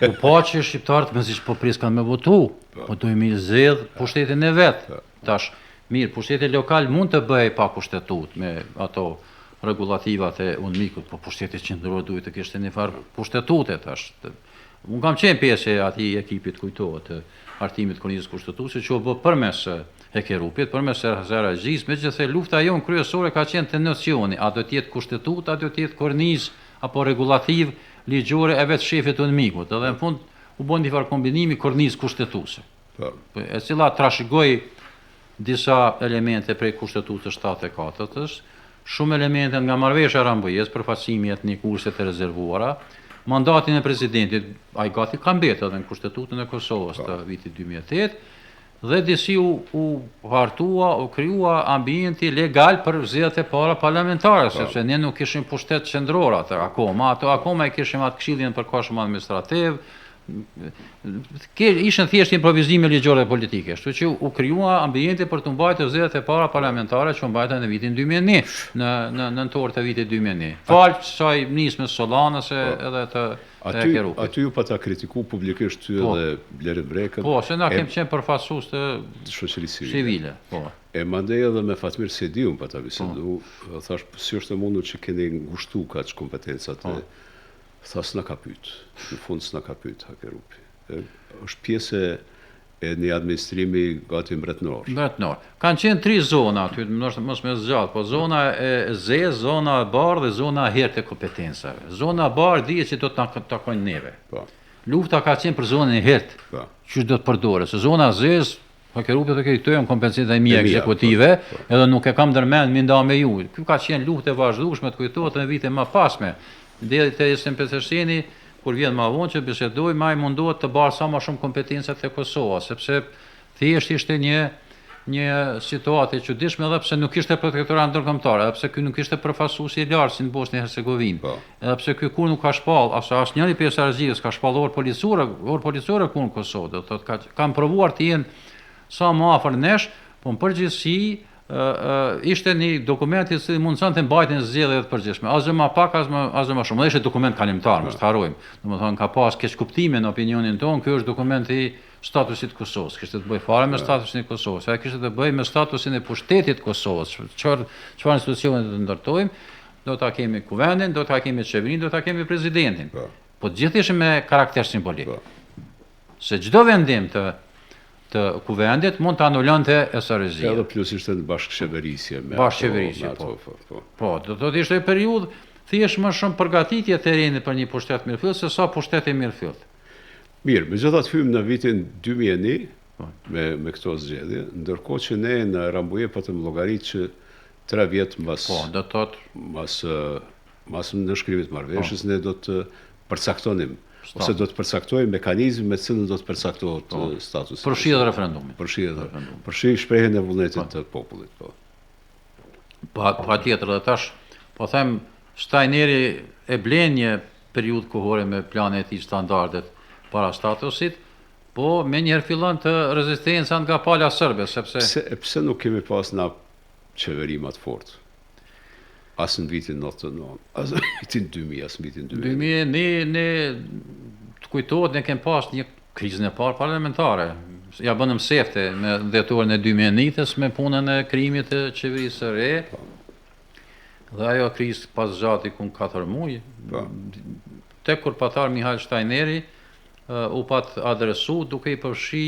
u pa që shqiptarët me siç po priskan me votu, po dojmë i zgjedh pushtetin e vet. Tash mirë, pushteti lokal mund të bëhej pa kushtetut me ato rregullativat e UNMIK-ut, po pushteti qendror duhet të kishte një farë kushtetute tash. Unë kam qenë pjesë e atij ekipit, kujtohet, të artimit kornizës kushtetuese që u bë përmes Hakerupit, përmes Zaragjis, megjithëse lufta jonë kryesore ka qenë te nocioni, a do të jetë kushtetut, a do të jetë kornizë apo rregullativ ligjore e vetë shefit të UNMIK-ut, edhe në fund u bën një farë kombinimi kornizë kushtetuese. E cila trashëgoi disa elemente prej kushtetutës 74-ës, shumë elemente nga marrëveshja e Rambujës, përfaqësimi etnik, kurset e rezervuara, mandatin e presidentit, ai gati ka mbetë edhe në kushtetutën e Kosovës të vitit 2008, dhe disi u hartua, u krijua ambienti legal për zgjedhjet e para parlamentare, sepse ne nuk kishim pushtet qendror atë akoma, ato akoma e kishim atë këshillin përkohshëm administrativ, ishin thjesht improvizime ligjore dhe politike, kështu që u krijua ambienti për të mbajtur zgjedhjet e para parlamentare që u mbajtën në vitin 2001, në nëntor të vitit 2001. Falë kësaj nismës Solanës edhe të Hakerupit. Aty ju pata kritiku publikisht ty edhe Blerim Brekët. Po, se na kem qenë përfaqësues të shoqërisë civile. Po. E mandej edhe me Fatmir Sediun pata bisedu, thash si është e mundur që keni ngushtu kaq kompetencat e tha s'na ka pyet. Në fund s'na ka pyet Hakerupi. Është pjesë e një administrimi gati mbretëror. Mbretëror. Kanë qenë 3 zona aty, ndoshta mos më zgjat, po zona e zezë, zona e bardhë dhe zona e hertë e kompetencave. Zona e bardhë dihet që do të takojnë neve. Po. Lufta ka qenë për zonën e hertë. Po. Që do të përdoret, se zona e zezë Hakerupi do të krijojnë kompetencat e mia ekzekutive, edhe nuk e kam ndërmend mi nda me ju. Ky ka qenë luftë e vazhdueshme, të kujtohet në vite më pasme. Deri te Sempesesheni, kur vjen më vonë që bisedoj, më ai mundohet të barë sa më shumë kompetencat e Kosovës, sepse thjesht ishte një situatë e çuditshme edhe pse nuk ishte protektorat ndërkombëtar, edhe pse ky nuk ishte përfaqësues i lartë si në Bosnjë Hercegovinë. Edhe pse ky kur nuk ka shpall, asnjëri pjesë e Argjikës ka shpallor policore kur në Kosovë, do thotë kanë provuar të jenë sa më afër nesh, po në përgjithësi ishte një dokument i cili mundësonte mbajtjen e zgjedhjeve të përgjithshme, as më pak as më shumë. Dhe ishte dokument kalimtar, mos harrojmë. Domethënë ka pas keq kuptime në opinionin tonë, ky është dokumenti i statusit të Kosovës. Kishte të bëjë fare me statusin e Kosovës, ai kishte të bëjë me statusin e pushtetit të Kosovës. Çfarë institucione do të ndërtojmë? Do ta kemi kuvendin, do ta kemi qeverinë, do ta kemi presidentin. Po gjithë ishin me karakter simbolik. Se çdo vendim të kuvendit mund të anulonte SRZ. Edhe plus ishte në bashkësheverisje. Bashkësheverisje, po. Po, do të ishte periudhë thjesht më shumë përgatitje terreni për një pushtet mirëfillt se sa pushteti mirëfillt. Mirë, megjithatë hym në vitin 2001 me këto zgjedhje, ndërkohë që ne në Rambuje patëm llogarit që 3 vjet mbas. Po, do të thotë mas nënshkrimit të marrëveshjes ne do të përcaktonim ose do të përcaktojmë mekanizmin me të cilën do të përcaktohet statusi. Përfshi edhe referendumin. Përfshi shprehjen e vullnetit të popullit, po. Patjetër edhe tash, po them, Steineri e blen një periudhë kohore me planet e tij standardet para statusit, po me njëherë fillon të rezistenca nga pala serbe, sepse pse nuk kemi pas na qeveri më të fortë? As në vitin 99, as në vitin 2000, as në vitin 2000. 2000, ne të kujtohet, ne kem pas një krizën e parë parlamentare. Ja bënëm sefte me dhjetorën e 2001-s me punën e krijimit të qeverisë së re. Dhe ajo krizë pas zgjati ku 4 muaj. Tek kur patar Mihajl Steineri u pat adresu duke i përfshi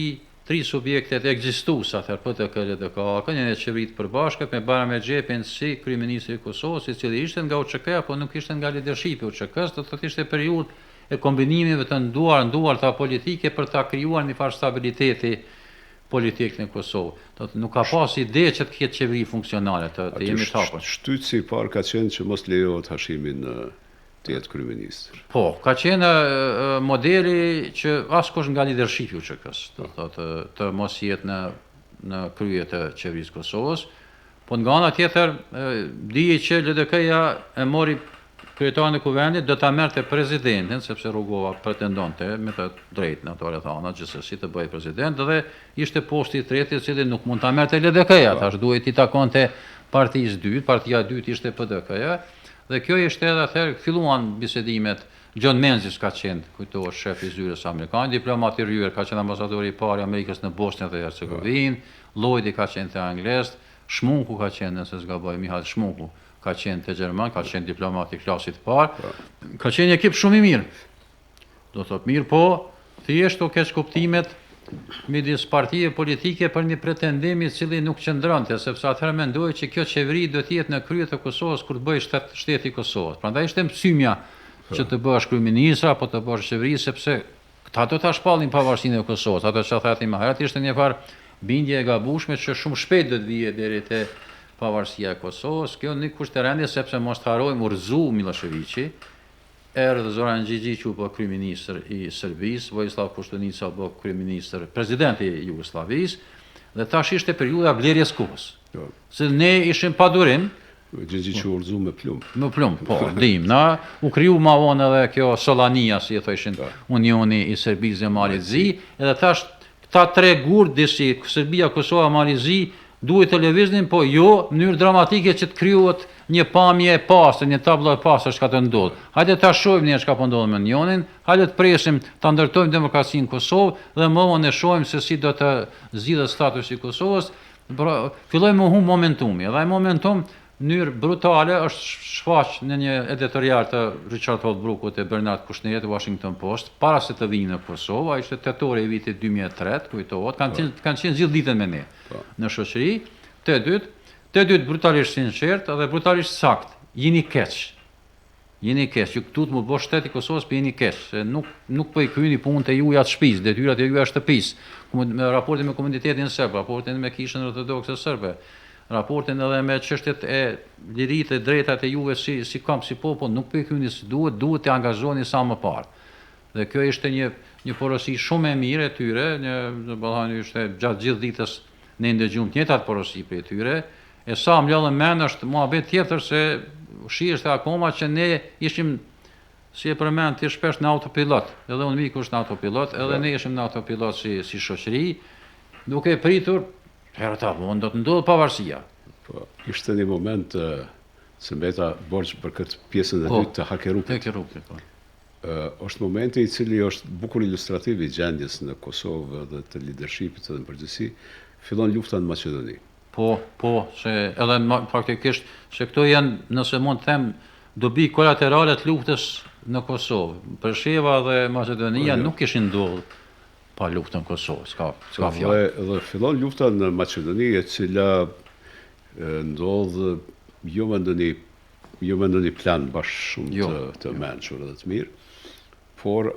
tri subjektet ekzistues atëherë PTK, LDK, një qeveri të përbashkët me Bayram Xhepin si kryeministri i Kosovës, i cili ishte nga UÇK, po nuk ishte nga leadershipi i UÇK-s, do të thotë ishte periudhë e kombinimeve të nduarta politike për ta krijuar një farë stabiliteti politik në Kosovë. Do të nuk ka pas ide që të ketë qeveri funksionale, të jemi të hapur. Shtytsi i parë ka qenë që mos lejohet Hashimin të jetë kryeministër. Po, ka qenë modeli që askush nga leadershipi i UÇK-s, do thotë të mos jetë në krye të qeverisë Kosovës, po nga ana tjetër dije që LDK-ja e mori kryetarin e kuvendit do ta merrte presidentin, sepse Rugova pretendonte me të drejtë në ato rrethana gjithsesi të bëhej president dhe ishte posti i tretë i cili nuk mund ta merrte LDK-ja, tash duhet i takonte partisë dytë, partia e dytë ishte PDK-ja dhe kjo ishte edhe atëherë filluan bisedimet. John Menzies ka qenë, kujtohet, shefi i zyrës amerikan, diplomat i rryer ka qenë ambasadori i parë i Amerikës në Bosnjë dhe Hercegovinë, Lloydi ka qenë te anglezët, Shmunku ka qenë, nëse s'gaboj, Mihajl Shmunku ka qenë te gjerman, ka qenë diplomat i klasit të parë, ka qenë një ekip shumë i mirë. Do thot mirë, po thjesht o keq kuptimet midis partive politike për një pretendim i cili nuk qëndronte, sepse atëherë mendoi që kjo qeveri do të jetë në krye të Kosovës kur të bëhej shteti i Kosovës. Prandaj ishte mësymja që të bëhesh kryeministër apo të bëhesh qeveri, sepse këta do ta shpallin pavarësinë e Kosovës. Ato që thati më herët ishte një farë bindje e gabueshme që shumë shpejt do të vijë deri te pavarësia e Kosovës. Kjo një kusht e rendje sepse mos të harrojmë urzu Miloševići, erdhë Zoran Xhinxhiću po kryeministër i Serbisë, Vojislav Koštunica po kryeministër, presidenti i Jugosllavisë, dhe tash ishte periudha vlerjes kohës. Se ne ishim pa durim. Xhinxhiću urzu me plumb. Me plumb, po, dim. Na u kriju ma vonë edhe kjo Solania, si e thoshin, Unioni i Serbisë dhe Malizi, edhe tash këta tre gurdi si Serbia, Kosova, Malizi duhet të lëviznin, po jo në mënyrë dramatike që të krijohet një pamje e pastër, një tablo e pastër çka të ndodh. Hajde ta shohim ne çka po ndodh me Unionin, hajde të presim ta ndërtojmë demokracinë në Kosovë dhe më vonë ne shohim se si do të zgjidhet statusi i Kosovës. Fillojmë me hum momentumi, dhe ai momentum në mënyrë brutale është shfaq në një editorial të Richard Holbrooku e Bernard Kushnerit të Washington Post para se të vinë në Kosovë. Ai ishte tetori i vitit 2003, kujtohet, kanë qenë gjithë ditën me ne në shoqëri. Të dytë brutalisht sinqert dhe brutalisht sakt. Jeni keq. Jeni keq. Ju këtu të më bësh shteti i Kosovës, po jeni keq. Se nuk po i kryeni punët e juaja të shtëpisë, detyrat e juaja të shtëpisë. Me raportin me komunitetin serb, raportin me kishën ortodokse serbe, raportin edhe me çështjet e liritë e drejtat e juve si kamp, si popull, nuk po i kryeni si duhet të angazhoheni sa më parë. Dhe kjo ishte një porosi shumë e mirë e tyre, ishte gjatë gjithë ditës ne ndëgjum të njëjtat porosi prej tyre. E sa më lodhën mend është muhabet tjetër se shiheshte akoma që ne ishim, si e përmend ti shpesh, në autopilot. Edhe unë miku është në autopilot, edhe ne ishim në autopilot si shoqëri, duke pritur herë ta vonë do të ndodhë pavarësia. Po, ishte një moment se mbeta borxh për këtë pjesën e dytë të Hakerupit. Po. Është momenti i cili është bukur ilustrativ i gjendjes në Kosovë dhe të leadershipit dhe në përgjithësi, fillon lufta në Maqedoni. Po, se edhe faktikisht se këto janë, nëse mund të them, dobi kolaterale të luftës në Kosovë. Presheva dhe Maqedonia nuk kishin ndodhur pa luftën në Kosovë, s'ka fjalë. Dhe fillon lufta në Maqedoni, e cila ndodh jo me ndonjë plan bashkë shumë të mençur dhe të mirë, por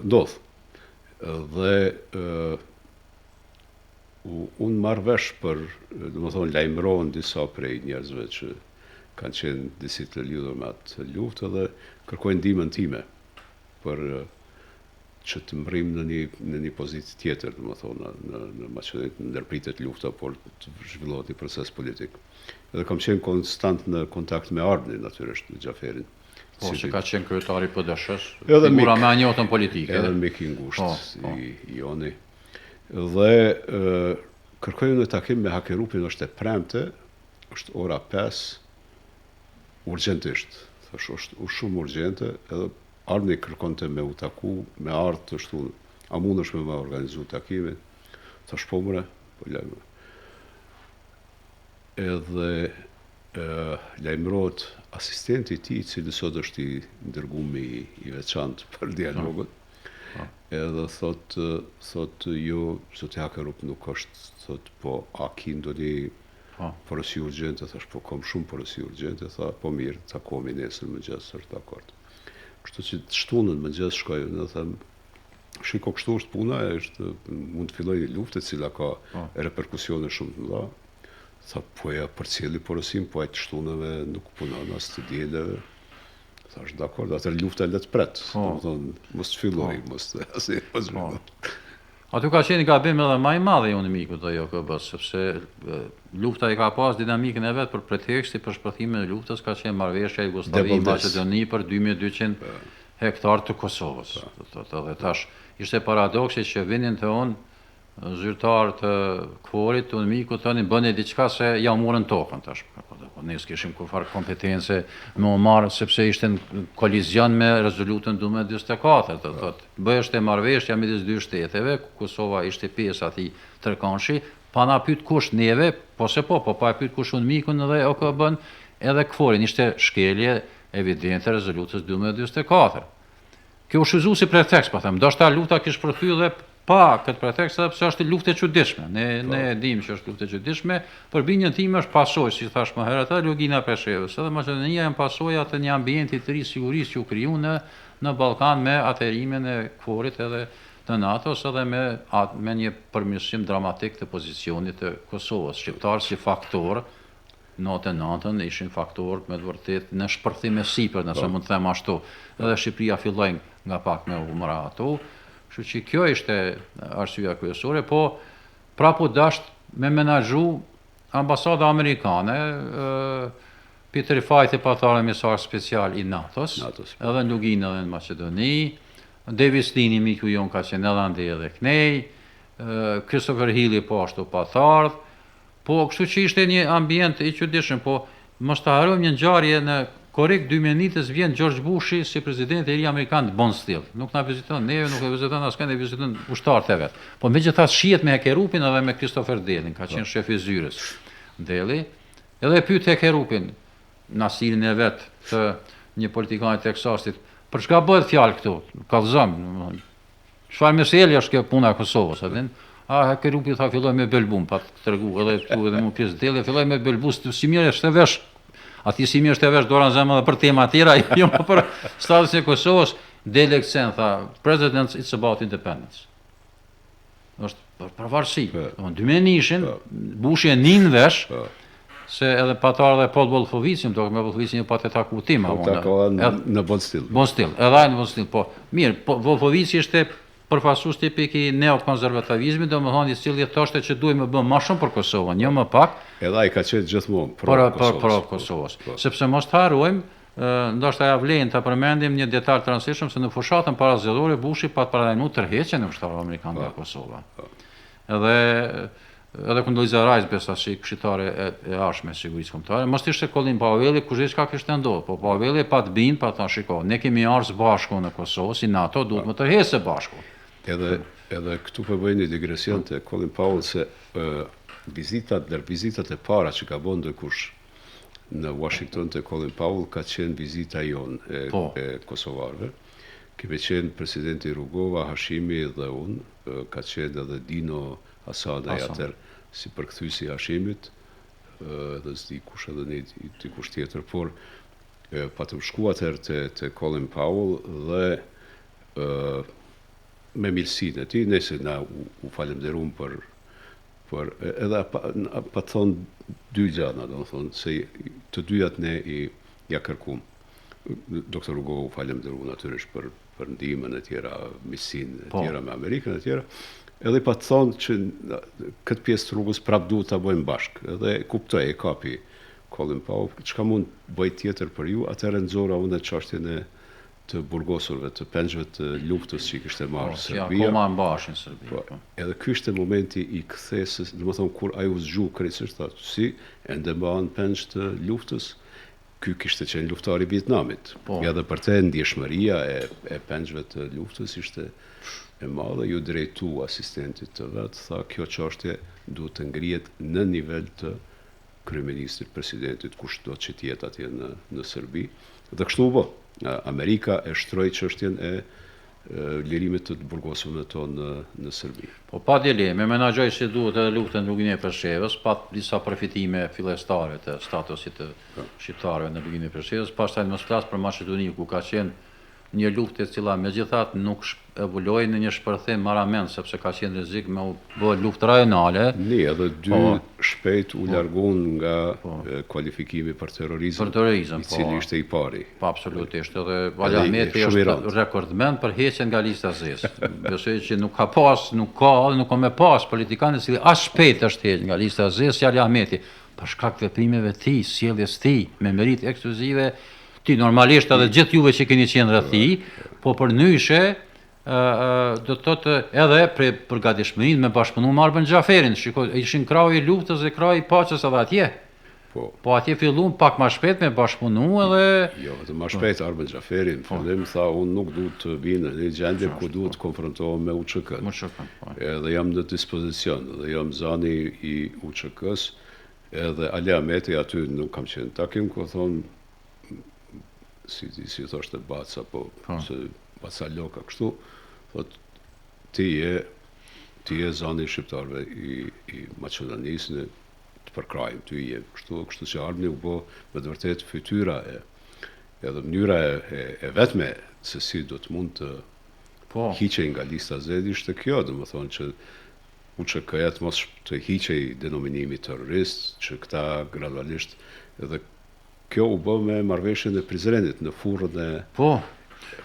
ndodh. Dhe unë marrë vesh për, lajmërohen disa prej njerëzve që kanë qenë disi të lidhur me atë luftë dhe kërkojnë ndihmën time për që të mbrim në një pozitë tjetër, në Maqedoni të ndërpritet lufta, por të zhvillohet një proces politik. Edhe kam qenë konstant në kontakt me Arni, natyrisht, në Xhaferin. Po, që ka qenë kryetari PD-s, figura me anjotën politike. Edhe mik i ngushtë i Joni. Dhe kërkojnë në takim me Hakerupin, është e premte, është ora 5, urgjentisht. Thash, është shumë urgjente, edhe Arni kërkonte me u taku, me ardhë të shtu, a mundesh me organizu takimin? Thash, po mre, po lajmë. Edhe lajmërohet asistenti i tij, i cili sot është i ndërguar i veçantë për dialogun. edhe thot jo, sot ja ka rup nuk është, thot po a ki ndonjë porosi urgjente, thash po kam shumë porosi urgjente, tha po mirë, takohemi nesër mëngjes, është dakord. Kështu që shtunën mëngjes shkoj, ne them shiko kështu është puna, mund të filloj një luftë e cila ka reperkusione shumë të mëdha. Tha po ja përcjelli porosim, po ai të shtunëve nuk punon as të dielave. Thash dakord, atë lufta le të pret. Domethënë mos të filloj, mos të asnjë. Aty ka qenë gabim edhe më i madh i UNMIK-ut ajo KB, sepse lufta i ka pas dinamikën e vet për preteksti për shpërthimin e luftës ka qenë marrëveshja e Jugosllavi Maqedoni për 2200 hektar të Kosovës. Dhe tash ishte paradoksi që vinin të unë zyrtar të KFOR-it, të UNMIK-ut, tani bëni diçka se ja morën tokën tash. Ne s'kishim kurfar kompetence me u marrë sepse ishte në kolizion me rezolutën 1244. Bëheshte marrëveshja midis dy shteteve, Kosova ishte pjesë atij tërkanshi, pa na pyet kush neve, po pa pyet kush UNMIK-un dhe OKB-n edhe KFOR-in, ishte shkelje evidente rezolutës 1244. Kjo u shfryzu si pretekst, po them, ndoshta lufta kish përthyr dhe pa këtë pretekst edhe pse është luftë e çuditshme. Ne e dimë që është luftë e çuditshme, por binjën time është pasojë, si thash më herët, edhe Lugina Peshevës, edhe Maqedonia janë pasojë të një ambienti të ri sigurisë që u kriju në Ballkan me atërimin e KFOR-it edhe të NATO-s edhe me një përmirësim dramatik të pozicionit të Kosovës. Shqiptarë si faktor natën ishin faktor me të vërtet në shpërthim e sipër, nëse mund të them ashtu. Edhe Shqipëria filloi nga pak me humra ato. Kështu që kjo ishte arsyeja kryesore, po prapo dasht me menaxhu ambasada amerikane, Peter Fajti patar emissar special i NATO-s, edhe në Luginë edhe në Maqedoni, Davis Lini miku jon ka qenë edhe ande edhe knej, Christopher Hilli po ashtu patar, po kështu që ishte një ambient i çuditshëm, po mos ta harrojmë një ngjarje në korrekt 2000 vjen George Bushi si president i ri amerikan të Bonstil. Nuk na viziton neve, nuk e viziton askënd, e viziton ushtarët e vet. Po megjithatë shihet me Hekerupin edhe me Christopher Delin, ka qenë shef i zyrës. Deli, edhe pyet Hekerupin nasilin e vet të një politikanit të Teksasit, për çka bëhet fjalë këtu? Kallëzom, çfarë meseli është kjo puna e Kosovës, a din? Hekerupi tha filloi me Belbum, pa tregu edhe këtu edhe më pjesë Deli, filloi me Belbus, si mirë është vesh. Ati si mirë është e vesh Doran Zemë dhe për tema tjera, jo më për statusin e Kosovës, Deli Eksen tha, President, it's about independence. është përvarësi. 2000 ishin, Bushi e nin vesh, se edhe patar dhe Paul Wolfowicin, do me Wolfowicin pa të taku tim. Në Bonstil. Bonstil, edhe në Bonstil, po. Mirë, Wolfovici ishte përfasus tipik i neokonservativizmi, do më thonë i cili thoshte që duhet me bëm më shumë për Kosovën, jo më pak. Edhe ai ka qenë gjithmonë pro Kosovës. Sepse mos të harrojmë, ndoshta ja vlen ta përmendim një detaj të rëndësishëm se në fushatën parazgjedhore Bushi pa të paralajmëruar tërheqjen e ushtarëve amerikanë nga Kosova. Edhe Condoleezza Rice besa si këshilltare e arshme e sigurisë kombëtare, mos ishte Colin Powelli kush çka kishte ndodhur, po Powelli pa të bin, pa ta shiko, ne kemi ardhur bashku në Kosovë, si NATO duhet më tërheqë bashku. Edhe këtu po bëjnë një digresion te Colin Powell se vizitat e para që ka bënë ndërkush në Washington te Colin Powell ka qenë vizita jon e kosovarëve. Kemi qenë presidenti Rugova, Hashimi dhe unë, ka qenë edhe Dino Asadaj atër si përkthyesi i Hashimit, dhe s'di kush edhe një dikush tjetër, por patëm shku atër te Colin Powell dhe me mirësinë e tij, nëse na u falenderuam për edhe pa thonë dy gjëra, domethënë se të dyjat ne ja kërkuam. Doktor Hugo u falenderuam natyrisht për ndihmën e tjera, misionin e tjera me Amerikën e tjera. Edhe pa të thonë që këtë pjesë të rrugës prap duhet ta bëjmë bashkë. Edhe kuptoj e kapi Colin Powell, çka mund bëj tjetër për ju, atëherë nxora unë çështjen e të burgosurve, të pengjve të luftës që i kishte marrë Serbia. Akoma mbashin Serbia. Edhe ky ishte momenti i kthesës, domethënë kur ai u zgju krejtësisht atë si ende mbahen pengj të luftës. Ky kishte qenë luftari i Vietnamit. Ja dhe për të ndjeshmëria e pengjve të luftës ishte e madhe, ju drejtu asistentit të vet, tha kjo çështje duhet të ngrihet në nivel të kryeministit, presidentit, kush do që të jetë atje në Serbi. Dhe kështu u bë. Amerika e shtroi çështjen e lirimit të burgosëve tonë në Serbi. Po pa dileme, menaxhoj se duhet edhe luftën rrugën e Preshevës, pa disa përfitime fillestare të statusit të shqiptarëve në rrugën e Preshevës, pastaj mos flas për Maqedoni ku ka qenë një luftë e cila megjithatë nuk evoloi në një shpërthim marament sepse ka qenë rrezik me u bë luftë rajonale. Edhe dy shpejt u largun nga kualifikimi për terrorizëm. I cili ishte i pari. Po absolutisht, edhe Vali Ahmeti është rekordmen për heqjen nga lista zezë. Besoj që nuk ka me pas politikanë i cili as shpejt është hequr nga lista zezë si Vali Ahmeti, për shkak të veprimeve të tij, sjelljes së tij me merit ekskluzive. Ti normalisht edhe gjithë juve që keni qenë rreth tij, po përndryshe do të thotë edhe për gatishmërinë me bashkëpunu me Arben Xhaferin. Shikoj, ishin krau i luftës dhe krau i paqes edhe atje. Po atje filluam pak më shpejt me bashkëpunu edhe jo, vetëm më shpejt Arben Xhaferin fillim tha unë nuk duhet të vinë në një gjendje ku duhet të konfrontohem me UÇK-n. Edhe jam në dispozicion, dhe jam zani i UÇK-s, edhe Ali Ahmeti aty nuk kam qenë takim ku thonë si thoshte Baca, se Baca Loka kështu, thot ti je zani i shqiptarëve i Maqedonisë të përkrajmë, ty je kështu që Armeni u bë me të vërtet fytyra edhe mënyra e vetme se si do të mund të hiqej nga lista zedi ishte kjo, dhe më thonë që UÇK-ja të mos të hiqej denominimi terrorist, që këta gradualisht edhe kjo u bë me marrëveshjen e Prizrenit në furrën e... Po,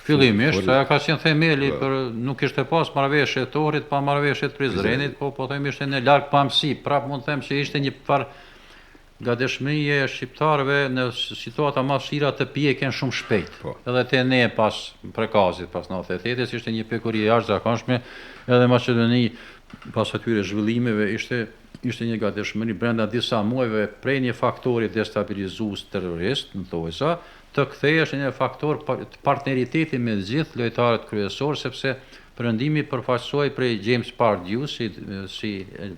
fillimisht, ajo ka qenë themeli për nuk ishte pas marrëveshje të Ohrit pa marrëveshje të Prizrenit, po them ishte në larg pamësi, prap mund të them që ishte një farë gatishmërie e shqiptarëve në situata më vështira të pjeken shumë shpejt. Edhe te ne pas prekazit pas 98-s ishte një pekuri e jashtëzakonshme, edhe Maqedoni pas atyre zhvillimeve ishte një gatishmëri brenda disa muajve prej një faktori destabilizues terrorist, në thojsa, të kthehesh në një faktor të partneriteti me gjithë lojtarët kryesorë, sepse perëndimi përfaqësohej prej James Pardew si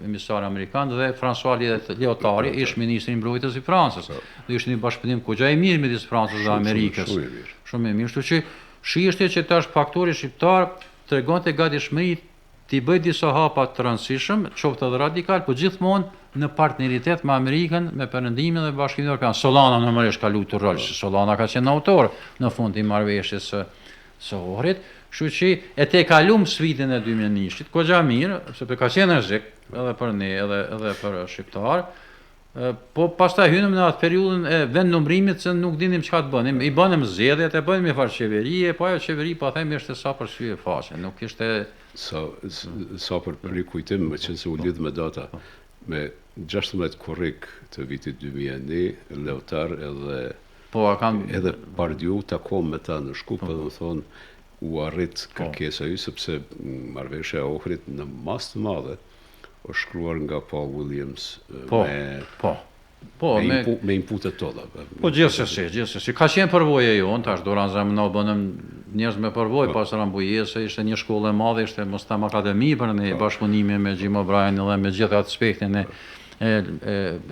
emisar amerikan dhe François Léotard, ish ministri i mbrojtjes i Francës. Dhe ishte një bashkëpunim goxha i mirë midis Francës dhe Amerikës. Shumë e mirë, kështu që shiheshte që tash faktori shqiptar tregonte gatishmëri t'i bëj disa hapa të rëndësishëm, qoftë edhe radikal, po gjithmonë në partneritet me Amerikën, me Perëndimin dhe Bashkimin Evropian. Solana normalisht ka luajtur rol, Solana ka qenë autor në fund të marrëveshjes së Ohrit, kështu që e te kalum sfidën e 2001-shit, goxha mirë, sepse ka qenë rrezik edhe për ne, edhe për shqiptar. Po pastaj hynëm në atë periudhën e vendnumrimit se nuk dinim çka të bënim. I bënim zgjedhjet, e bënim një farë qeverie, po ajo qeveri pa themi ishte sa për syje faqe, nuk ishte sa për rikujtim, me qenë se u lidh me data, me 16 korrik të vitit 2001, Léotard edhe Pardew takom me ta në Shkup, edhe thonë u arrit kërkesa ju, sepse marrëveshja e Ohrit në mas të madhe është shkruar nga Paul Williams me inputet tolla. Po gjithsesi. Ka qenë përvoja jonë, tash Doran Zamënau bënëm njerëz me përvojë pas Rambujese, ishte një shkollë e madhe, ishte mos them akademi për ne bashkëpunime me Jim O'Brien dhe me gjithë atë aspektin e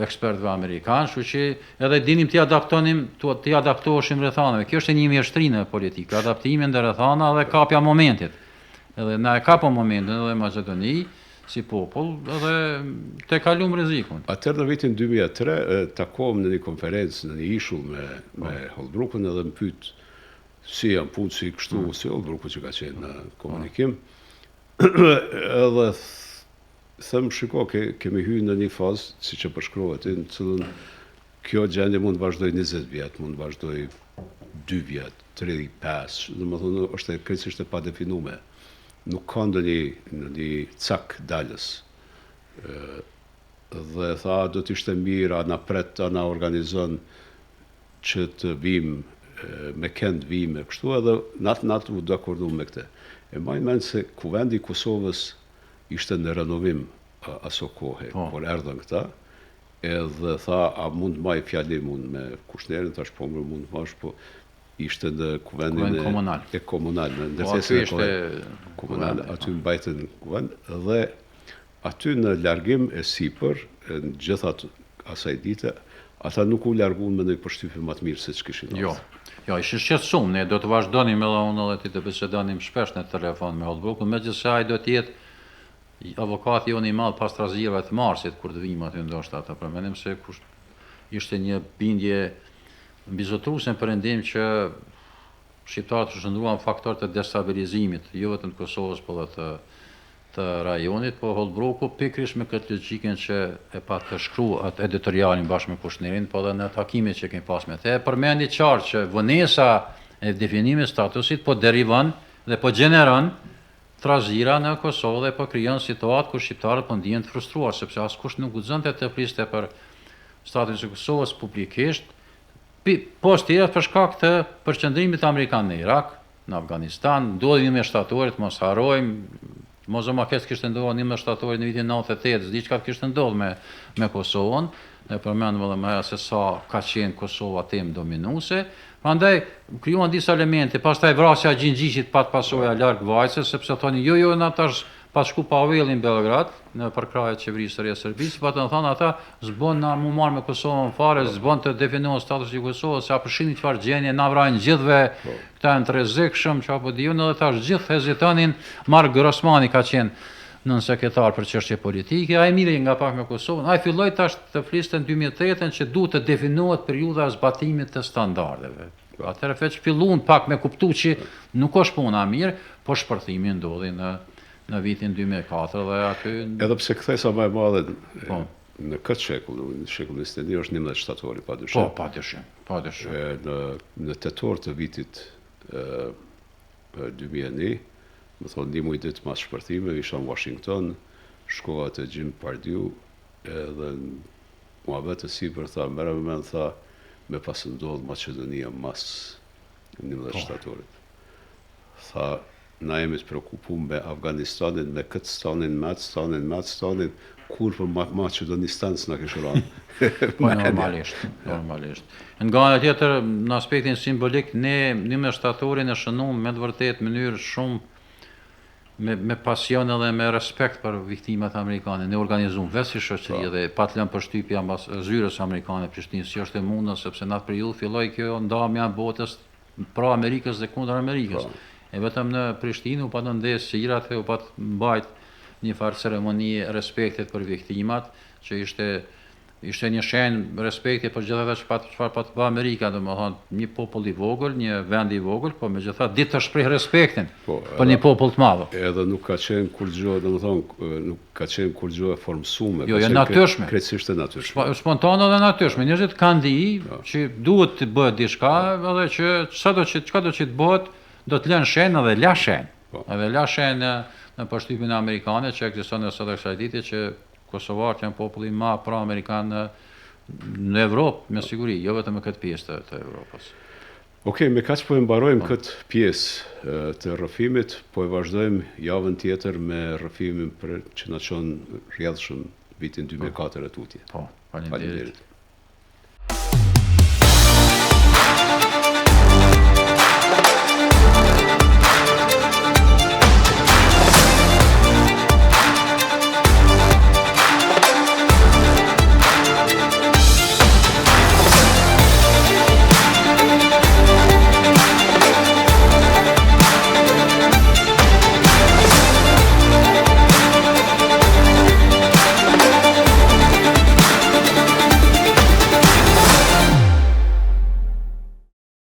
ekspertëve amerikanë, kështu që edhe dinim t'i adaptoheshim rrethanave. Kjo është një mjeshtri në politikë, adaptimi ndër rrethana dhe kapja momentit. Edhe na e kapëm momentin edhe Maqedoni si popull, edhe te kalum rrezikun. Atëherë në vitin 2003 takohem në një konferencë në një ishull me Holbrukun edhe më pyet si jam punë si kështu, si Holbruku që ka qenë në komunikim. Edhe them shiko, kemi hyrë në një fazë, siç e përshkruat, në cilën kjo gjendje mund të vazhdojë 20 vjet, mund të vazhdojë 2 vjet, 3, 5, domethënë është krejtësisht e padefinuar. Nuk ka ndonjë cak dalës. Dhe tha, do t'ishte mirë, ana pret, ana organizon që të vim, me kënd vime, kështu edhe natë u dakordu me këte. E maj mend se kuvendi i Kosovës ishte në renovim aso kohe, por erdhën këta, edhe tha, a mund maj fjalim unë me Kushnerin, thash po mund mash, po ishte në kuvendin e komunal, në ndërtesën e komunal, aty mbajtën kuvend, dhe aty në largim e sipër, në gjithat asaj dite, ata nuk u largun me në përshtypje më të mirë se që kishin. Jo, Jo, ishin shqetësuar, ne do të vazhdonim edhe unë edhe ti të bisedonim shpesh në telefon me Holbrooku, megjithëse ai do të jetë avokati jonë i madh pas trazirave të Marsit kur të vijmë aty ndoshta ata, për mendim se ishte një bindje mbizotruese në perëndim që shqiptarët u shndruan faktor të destabilizimit, jo vetëm të Kosovës, por edhe të rajonit, po Holbrooku pikërisht me këtë logjikën që e pa të shkruar atë editorialin bashkë me Kushnerin, po edhe në takimet që kemi pas me te, përmendi qartë që vonesa e definimit statusit po derivan dhe po gjeneron trazira në Kosovë dhe po krijon situatë ku shqiptarët po ndihen të frustruar, sepse askush nuk guxonte të fliste për statusin e Kosovës publikisht, poshtë tjetër për shkak të përqendrimit amerikan në Irak, në Afganistan, ndodhi 11 shtatorit, mos harrojmë, Mozomakes kishte ndodhur 11 shtatorit në vitin 98, diçka kishte ndodhur me Kosovën, e përmend edhe më se sa ka qenë Kosova temë dominuese. Prandaj krijuan disa elemente, pastaj vrasja e Xhinxhiqit pa pasoja larg vajzës, sepse thoni jo na tash pas shku Pavellin në Beograd, në përkrahje të qeverisë së re Serbisë, pa të thënë ata s'bën na mu marr me Kosovën fare, s'bën të definohen statusi i Kosovës, sa përshini çfarë gjendje na vrajnë gjithëve, këta janë të rrezikshëm, çapo diun edhe tash gjithë hezitonin. Mark Grossmani ka qenë nën sekretar për çështje politike, ai mirë nga pak me Kosovën, ai filloi tash të fliste në 2008 që duhet të definohet periudha e zbatimit të standardeve. Atëherë veç filluan pak me kuptu që nuk është puna mirë, po shpërthimi ndodhi në vitin 2004 dhe aty... Edhe pse kthesa më e madhe në këtë shekull, në shekullin 21 është 11 shtatori, padyshim. Po, padyshim. Në tetor të vitit 2001, më thonë 1 muaj ditë mas shpërthimeve, isha në Washington, shkova te Jim Pardue, edhe muhabet e sipër tha, merre me mend, tha, me pas ndodh Maqedonia mas 11 shtatorit. Tha, na jemi të preokupuar me Afganistanin, me këtë stanin, kur për Maqedonistan s'na kishte rënë. Po normalisht. Nga ana tjetër, në aspektin simbolik, ne 11 shtatorin e shënuam me të vërtetë mënyrë shumë me pasion edhe me respekt për viktimat amerikane. Ne organizuam vetë si shoqëri dhe pa të lënë përshtypje zyrës amerikane Prishtinës, që është e mundë, sepse në atë periudhë filloi kjo ndamja e botës pra Amerikës dhe kundër Amerikës. E vetëm në Prishtinë u pa të ndesë qirat e u pa të mbajt një farë ceremonie respektit për viktimat, që ishte një shenjë respekti për gjithë ata çfarë pa të bë Amerika, domethënë një popull i vogël, një vend i vogël, po megjithatë ditë të shpreh respektin për një popull të madh. Edhe nuk ka qenë kur gjë, domethënë nuk ka qenë kur gjë e formsuar. Jo, natyrshme. Krejtësisht e natyrshme. Spontane dhe natyrshme. Njerëzit kanë di që duhet të bëhet diçka, edhe që çka do të bëhet, do të lënë shenjë dhe la shenjë. Edhe la shenjë në përshtypjen amerikane që ekziston sot kësaj dite që kosovarët janë populli më pro-amerikan në Evropë, me siguri, jo vetëm në këtë pjesë të Evropës. Okej, me kaq po e mbarojmë këtë pjesë të rrëfimit, po e vazhdojmë javën tjetër me rrëfimin që na çon rrjedhshëm vitin 2004 e tutje. Po, faleminderit.